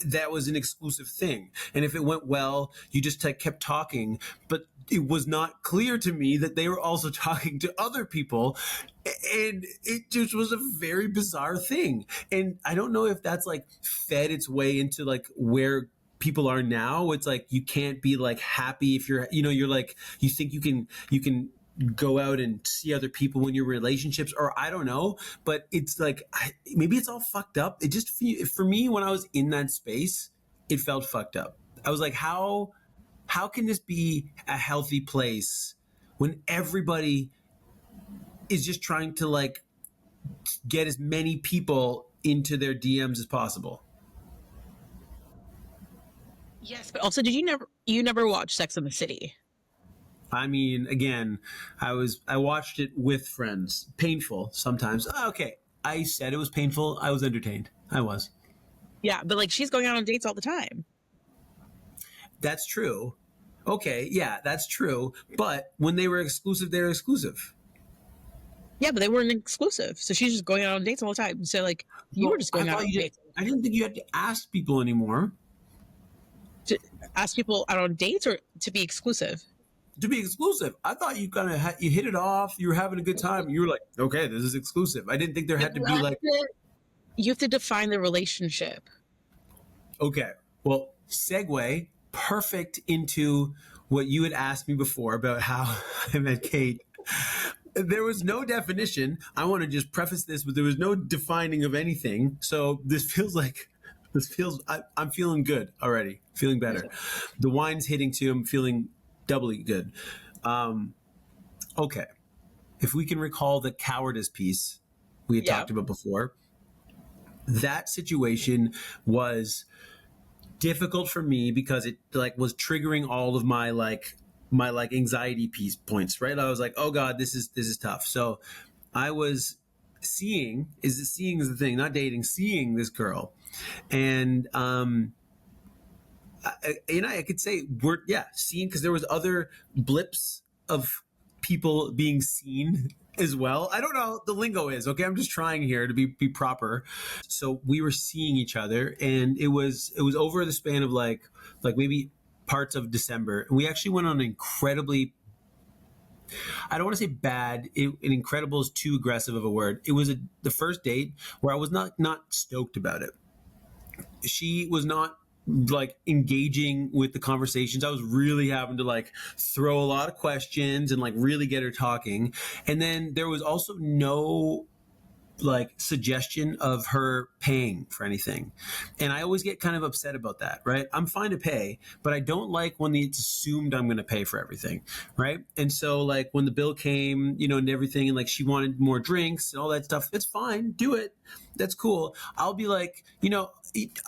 that was an exclusive thing. And if it went well, you just kept talking. But it was not clear to me that they were also talking to other people. And it just was a very bizarre thing. And I don't know if that's like fed its way into like where people are now. It's like you can't be like happy if you're like you think you can go out and see other people when you're in relationships, or I don't know, but it's like maybe it's all fucked up. It just for me when I was in that space, it felt fucked up. I was like, how can this be a healthy place when everybody is just trying to like get as many people into their DMs as possible? Yes, but also, did you never watch Sex and the City? I mean, again, I watched it with friends. Painful sometimes. Okay. I said it was painful. I was entertained. I was. Yeah, but like she's going out on dates all the time. That's true. Okay, yeah, that's true. But when they were exclusive, they were exclusive. Yeah, but they weren't exclusive. So she's just going out on dates all the time. So like you were So just I going out thought on you did. dates I didn't think you had to ask people anymore to ask people out on dates or to be exclusive. to be exclusive. I thought you kind of you hit it off. You were having a good time. You were like, okay, this is exclusive. I didn't think there had to be like, You have to define the relationship. okay, well, segue perfect into what you had asked me before about how I met Kate. There was no definition. I want to just preface this, but there was no defining of anything. So I'm feeling good already, feeling better. The wine's hitting too. I'm feeling doubly good. Okay. If we can recall the cowardice piece we had talked about before, that situation was difficult for me because it like was triggering all of my anxiety piece points, right? I was like, oh God, this is tough. So I was seeing is the thing, not dating, seeing this girl. And I could say seeing, because there was other blips of people being seen as well. I don't know the lingo is, okay? I'm just trying here to be proper. So we were seeing each other, and it was over the span of like maybe parts of December. And we actually went on an incredibly, I don't want to say bad. Incredible is too aggressive of a word. It was the first date where I was not stoked about it. She was not like engaging with the conversations. I was really having to like throw a lot of questions and like really get her talking. And then there was also no like suggestion of her paying for anything. And I always get kind of upset about that, right? I'm fine to pay, but I don't like when it's assumed I'm going to pay for everything, right? And so like when the bill came, and everything, and like she wanted more drinks and all that stuff, it's fine, do it. That's cool. I'll be like,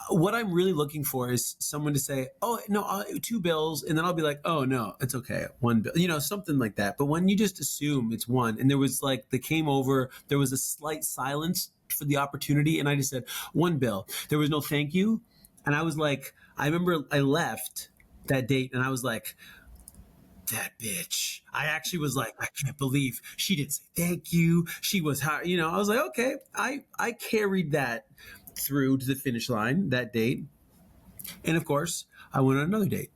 what I'm really looking for is someone to say, oh, no, 2 bills. And then I'll be like, oh, no, it's okay. 1 bill, something like that. But when you just assume it's one, and there was like, they came over, there was a slight silence for the opportunity. And I just said 1 bill. There was no thank you. And I was like, I remember I left that date and I was like, that bitch. I actually was like, I can't believe she didn't say thank you. She was hard. I was like, okay, I carried that through to the finish line that date. And of course, I went on another date.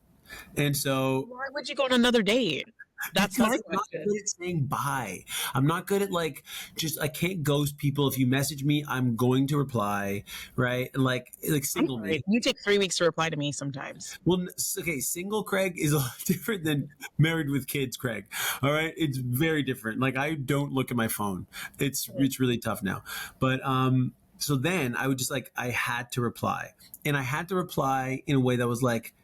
And so Why would you go on another date? That's my I'm not question. good at saying bye. I'm not good at I can't ghost people. If you message me, I'm going to reply, right? And like single me. You take 3 weeks to reply to me sometimes. Well, okay, single Craig is a lot different than married with kids Craig. All right, it's very different. Like I don't look at my phone. It's really tough now. But so then I would just I had to reply, and I had to reply in a way that was like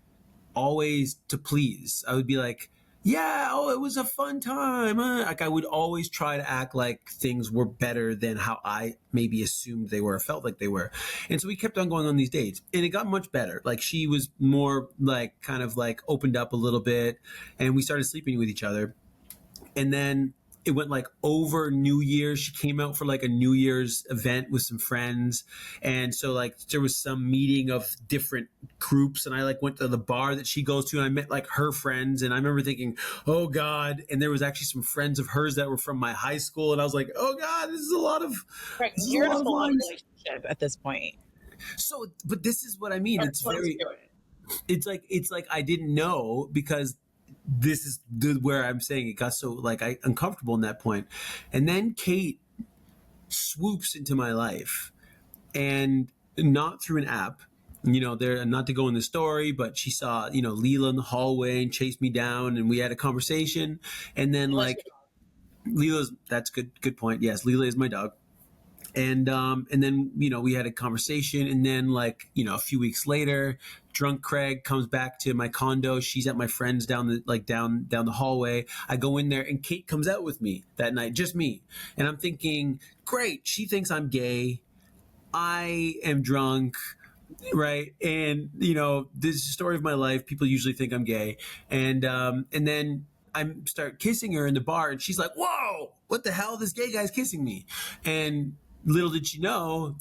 always to please. I would be like, yeah, oh, it was a fun time. Like I would always try to act like things were better than how I maybe assumed they were, felt like they were. And so we kept on going on these dates, and it got much better. Like she was more like kind of like opened up a little bit, and we started sleeping with each other. And then it went like over New Year's. She came out for like a New Year's event with some friends. And so like there was some meeting of different groups, and I like went to the bar that she goes to, and I met like her friends. And I remember thinking, oh God. And there was actually some friends of hers that were from my high school. And I was like, oh God, this is a lot of, right. You're in a full relationship at this point. So, but this is what I mean. It's like I didn't know, because this is where I'm saying it got so like uncomfortable in that point. And then Kate swoops into my life, and not through an app, there, not to go in the story, but she saw, Leela in the hallway and chased me down, and we had a conversation. And then that's good point. Yes, Leela is my dog. And then, we had a conversation, and then a few weeks later, drunk Craig comes back to my condo. She's at my friend's down the hallway. I go in there, and Kate comes out with me that night, just me. And I'm thinking, great. She thinks I'm gay. I am drunk. Right. And, this is the story of my life. People usually think I'm gay. And then I start kissing her in the bar, and she's like, whoa, what the hell? This gay guy's kissing me. And little did she know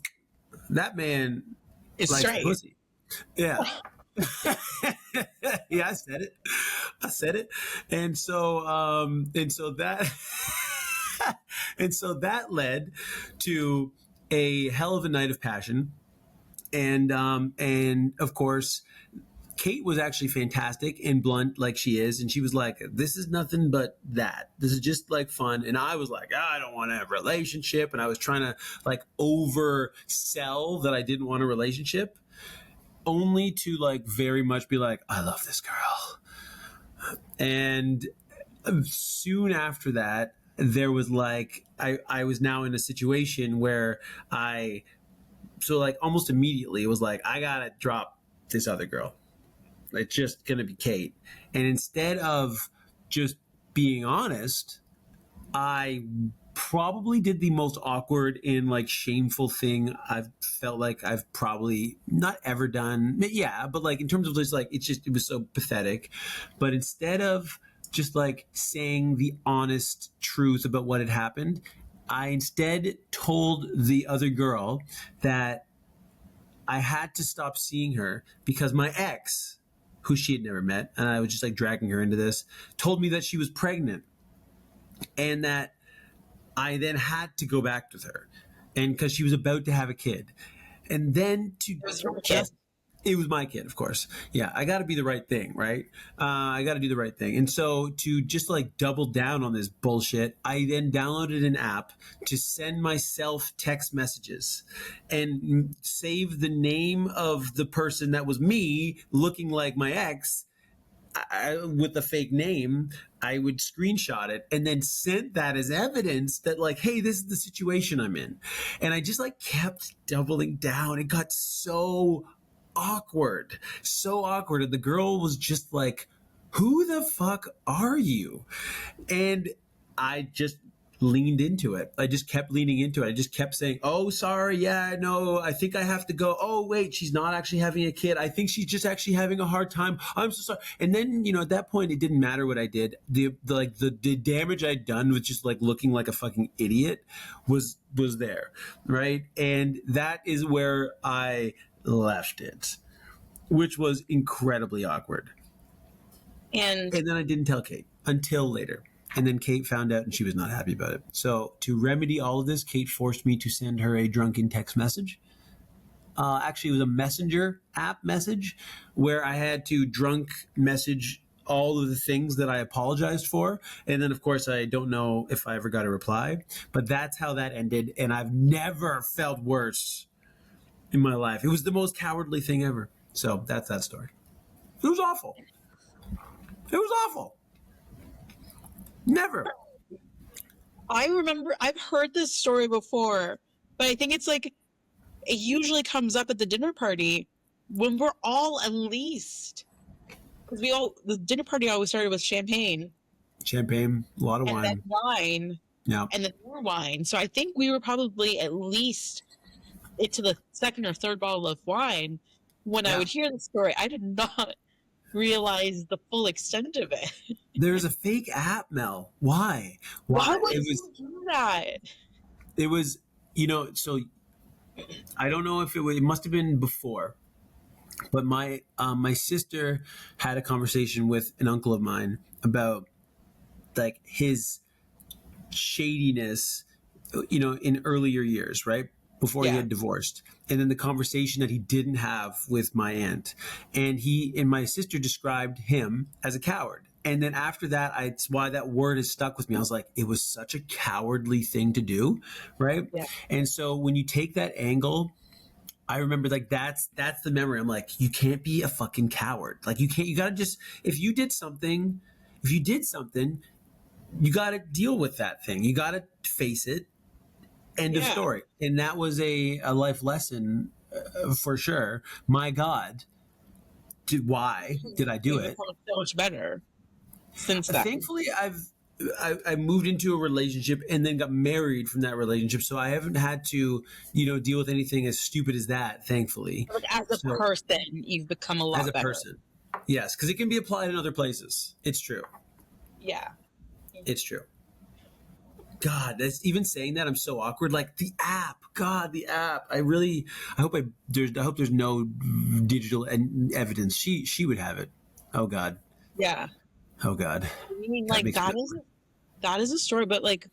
that man It's likes straight. pussy. Yeah. Yeah, I said it. And so that and so that led to a hell of a night of passion. And of course, Kate was actually fantastic and blunt like she is, and she was like, "This is nothing but that. This is just like fun." And I was like, "I don't want to have a relationship," and I was trying to like oversell that I didn't want a relationship, only to like very much be like, "I love this girl." And soon after that, there was like I was now in a situation where so like almost immediately it was like I gotta drop this other girl. It's just gonna be Kate. And instead of just being honest, I probably did the most awkward and like shameful thing I've felt like I've probably not ever done. Yeah, but like in terms of just like it was so pathetic. But instead of just like saying the honest truth about what had happened, I instead told the other girl that I had to stop seeing her because my ex, who she had never met, and I was just like dragging her into this, told me that she was pregnant and that I then had to go back with her, and because she was about to have a kid. And then to It was your kid. it was my kid, of course. Yeah, I got to be the right thing, right? I got to do the right thing. And so to just like double down on this bullshit, I then downloaded an app to send myself text messages and save the name of the person that was me looking like my ex. With a fake name, I would screenshot it and then sent that as evidence that like, hey, this is the situation I'm in. And I just like kept doubling down. It got so awkward. And the girl was just like, who the fuck are you? And I just leaned into it. I just kept leaning into it. I just kept saying, oh, sorry. Yeah, no, I think I have to go. Oh, wait, she's not actually having a kid. I think she's just actually having a hard time. I'm so sorry. And then, at that point, it didn't matter what I did. The damage I'd done with just like looking like a fucking idiot was there. Right. And that is where I left it, which was incredibly awkward. And then I didn't tell Kate until later. And then Kate found out and she was not happy about it. So to remedy all of this, Kate forced me to send her a drunken text message. Actually, it was a messenger app message where I had to drunk message all of the things that I apologized for. And then, of course, I don't know if I ever got a reply. But that's how that ended. And I've never felt worse in my life. It was the most cowardly thing ever. So that's that story. It was awful. It was awful. Never. I remember I've heard this story before, but I think it's like it usually comes up at the dinner party when we're all unleashed. Because the dinner party always started with champagne. Champagne, a lot of wine. And then wine. Yeah. And then more wine. So I think we were probably at least into the second or third bottle of wine when I would hear the story. I did not realize the full extent of it. There's a fake app, Mel. Why? Why would you do that? It was, so I don't know if it must have been before, but my sister had a conversation with an uncle of mine about like his shadiness, in earlier years, right? Before he had divorced. And then the conversation that he didn't have with my aunt. And my sister described him as a coward. And then after that, it's why that word has stuck with me. I was like, it was such a cowardly thing to do, right? Yeah. And so when you take that angle, I remember like that's the memory. I'm like, you can't be a fucking coward. Like you gotta just, if you did something, you gotta deal with that thing. You gotta face it. End of story. And that was a life lesson for sure. My God, why did I do it? So much better since that. Thankfully, I moved into a relationship and then got married from that relationship, so I haven't had to deal with anything as stupid as that. Thankfully, like as a person, you've become a lot better. As a person, yes, because it can be applied in other places. It's true. Yeah, it's true. God, that's even saying that I'm so awkward. Like the app, God, the app. I hope there's no digital evidence. She would have it. Oh God. Yeah. Oh God. I mean, That like makes me. that is a story, but like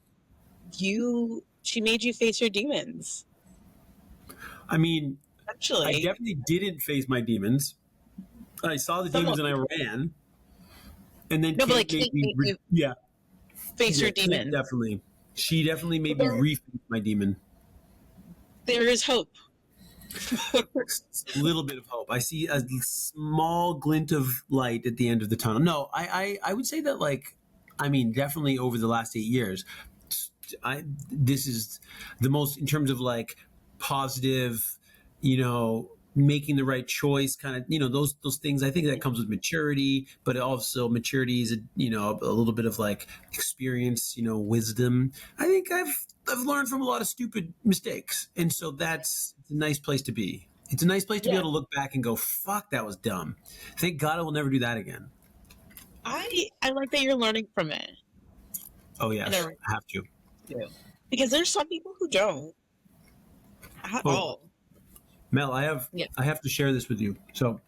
she made you face your demons. I mean, I Actually, definitely didn't face my demons. I saw the demons and I ran. And then no, but like Kate made Kate me, made you yeah, face your Kate demons. definitely. She definitely made me There, reface my demon. there is hope. A little bit of hope. I see a small glint of light at the end of the tunnel. No, I would say that like, I mean, definitely over the last 8 years, this is the most in terms of like positive, making the right choice, kind of, those things. I think that comes with maturity, but also maturity is a little bit of like experience, wisdom. I think I've learned from a lot of stupid mistakes, and so it's a nice place to be. It's a nice place to be Yeah. able to look back and go, "Fuck, that was dumb." Thank God I will never do that again. I like that you're learning from it. Oh yes, I have to. Because there's some people who don't at all. Mel, I Yeah. have to share this with you. So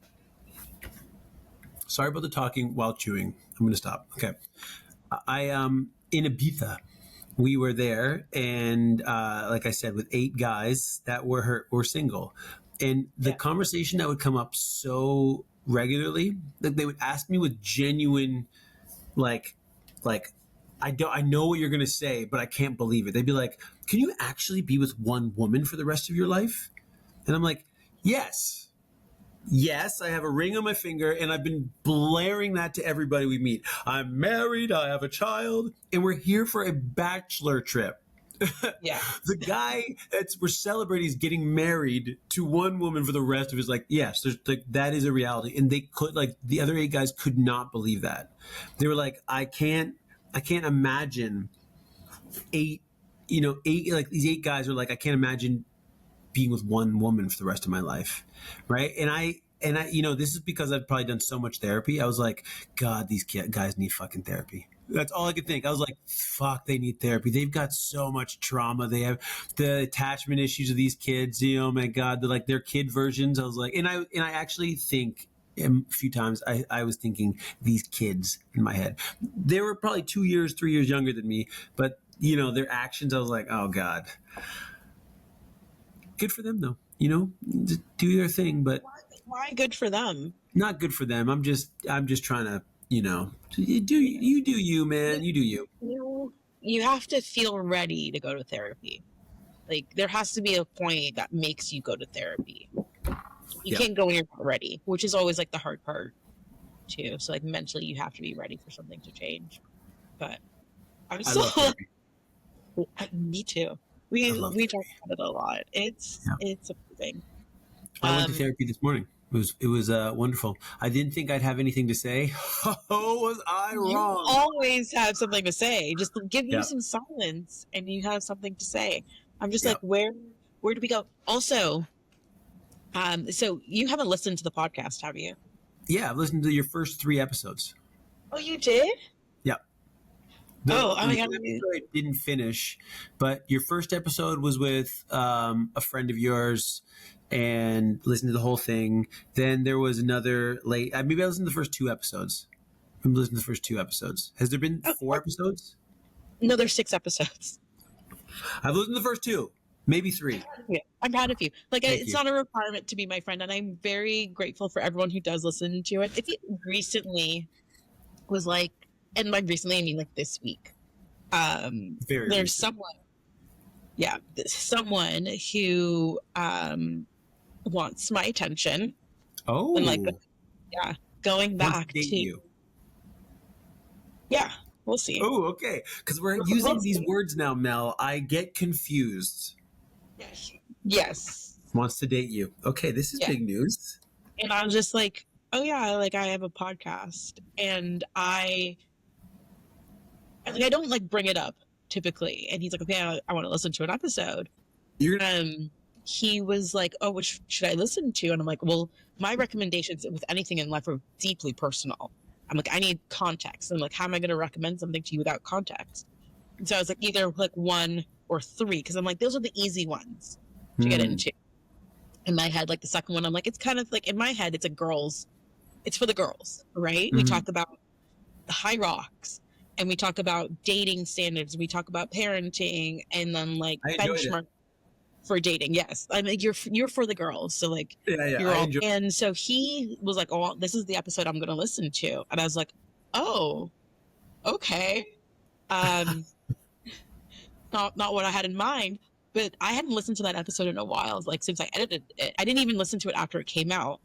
sorry about the talking while chewing. I'm going to stop. Okay. I in Ibiza. We were there, and like I said, with 8 guys that were single, and the conversation that would come up so regularly that they would ask me with genuine, like, I know what you're gonna say, but I can't believe it. They'd be like, "Can you actually be with one woman for the rest of your life?" And I'm like, "Yes." Yes, I have a ring on my finger, and I've been blaring that to everybody we meet. I'm married, I have a child, and we're here for a bachelor trip. Yeah. The guy we're celebrating is getting married to one woman for the rest of his life. Yes, there's like that is a reality, and they could like the other 8 guys could not believe that. They were like, I can't imagine 8, 8 like these 8 guys are like, I can't imagine being with one woman for the rest of my life, right? And I this is because I've probably done so much therapy. I was like, God, these guys need fucking therapy. That's all I could think. I was like, fuck, they need therapy. They've got so much trauma. They have the attachment issues of these kids. Oh my God, they're like their kid versions. I was like, and I actually think a few times I was thinking these kids in my head. They were probably 2 years, 3 years younger than me, but their actions, I was like, oh God. Good for them though, just do their thing, but Why good for them? not good for them. I'm just trying to, you do you, man. You do you. You have to feel ready to go to therapy. Like there has to be a point that makes you go to therapy. You can't go when you're not ready, which is always like the hard part too. So like mentally you have to be ready for something to change. But I'm I love therapy. Me too. We talk about it a lot. It's amazing. I went to therapy this morning. It was wonderful. I didn't think I'd have anything to say. Oh, was I wrong? You always have something to say. Just give you some silence, and you have something to say. I'm just like, where do we go? Also, so you haven't listened to the podcast, have you? Yeah, I've listened to your first 3 episodes. Oh, you did? Yeah. Oh my God! I didn't finish, but your first episode was with a friend of yours, and listened to the whole thing. Then there was another maybe I listened to the first 2 episodes. I'm listening to the first 2 episodes. Has there been 4 episodes? No, there's 6 episodes. I've listened to the first 2, maybe 3. Yeah, I'm proud of you. Like, it's not a requirement to be my friend, and I'm very grateful for everyone who does listen to it. If you recently was like, and by recently I mean like this week, there's someone who wants my attention. Oh, and like going back to you. Yeah, we'll see. Oh, okay, because we're using these words now, Mel. I get confused. Yes. Wants to date you. Okay, this is big news. And I'm just like, oh yeah, like I have a podcast, and I don't like bring it up typically. And he's like, okay, I want to listen to an episode. He was like, oh, which should I listen to? And I'm like, well, my recommendations with anything in life are deeply personal. I'm like, I need context. And like, how am I going to recommend something to you without context? So I was like either like 1 or 3, because I'm like, those are the easy ones to get into. In my head, like the second one, I'm like, it's kind of like, in my head, it's for the girls, right? We talk about the high rocks, and we talk about dating standards, we talk about parenting, and then like benchmark for dating. Yes, I mean, you're for the girls, so like you're all. And so he was like, oh, this is the episode I'm gonna listen to, and I was like, oh, okay. Not what I had in mind, but I hadn't listened to that episode in a while, like since I edited it. I didn't even listen to it after it came out.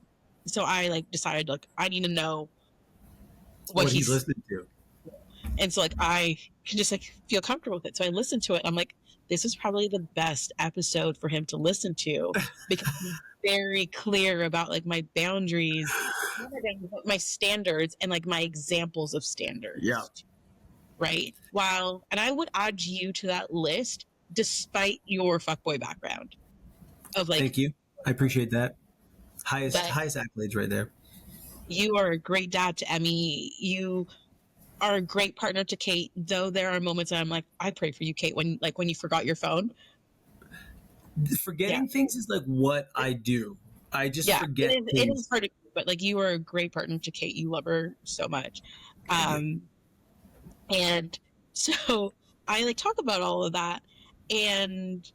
So I like decided like I need to know what he's listening to. And so like I can just like feel comfortable with it. So I listened to it. I'm like, this is probably the best episode for him to listen to, because he's very clear about like my boundaries, my standards, and like my examples of standards. Yeah. Right. And I would add you to that list despite your fuckboy background. Of like, thank you. I appreciate that. Highest accolades right there. You are a great dad to Emmy. You are a great partner to Kate, though there are moments that I'm like, I pray for you, Kate, when you forgot your phone. Forgetting things is like what I do. I just forget things. It is part of you, but like you are a great partner to Kate. You love her so much. And so I like talk about all of that, and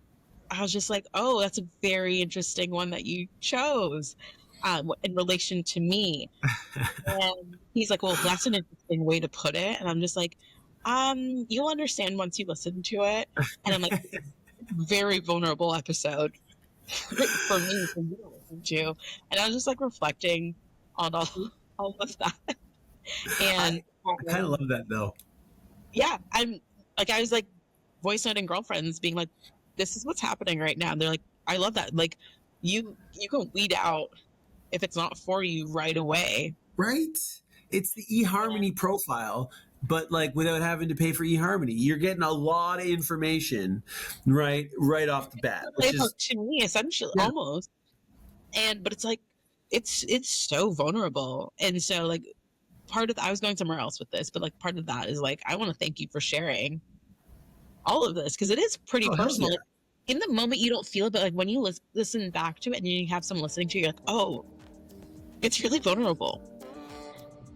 I was just like, oh, that's a very interesting one that you chose in relation to me. And he's like, well, that's an interesting way to put it. And I'm just like, you'll understand once you listen to it. And I'm like, very vulnerable episode for me for you to listen to. And I was just like reflecting on all of that. And I kind of love that though. Yeah, I was like voice noting girlfriends being like, this is what's happening right now. And they're like, I love that. Like you can weed out if it's not for you right away. Right? It's the eHarmony profile, but like without having to pay for eHarmony. You're getting a lot of information right off the bat. Which is to me essentially almost. But it's like it's so vulnerable. And so like I was going somewhere else with this, but like part of that is like, I want to thank you for sharing all of this, because it is pretty personal. Yeah. In the moment you don't feel it, but like when you listen back to it and you have someone listening to you, you're like, oh, it's really vulnerable.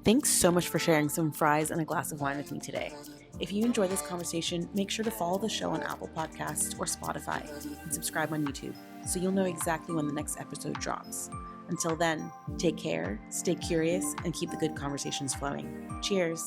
Thanks so much for sharing some fries and a glass of wine with me today. If you enjoy this conversation, make sure to follow the show on Apple Podcasts or Spotify and subscribe on YouTube so you'll know exactly when the next episode drops. Until then, take care, stay curious, and keep the good conversations flowing. Cheers.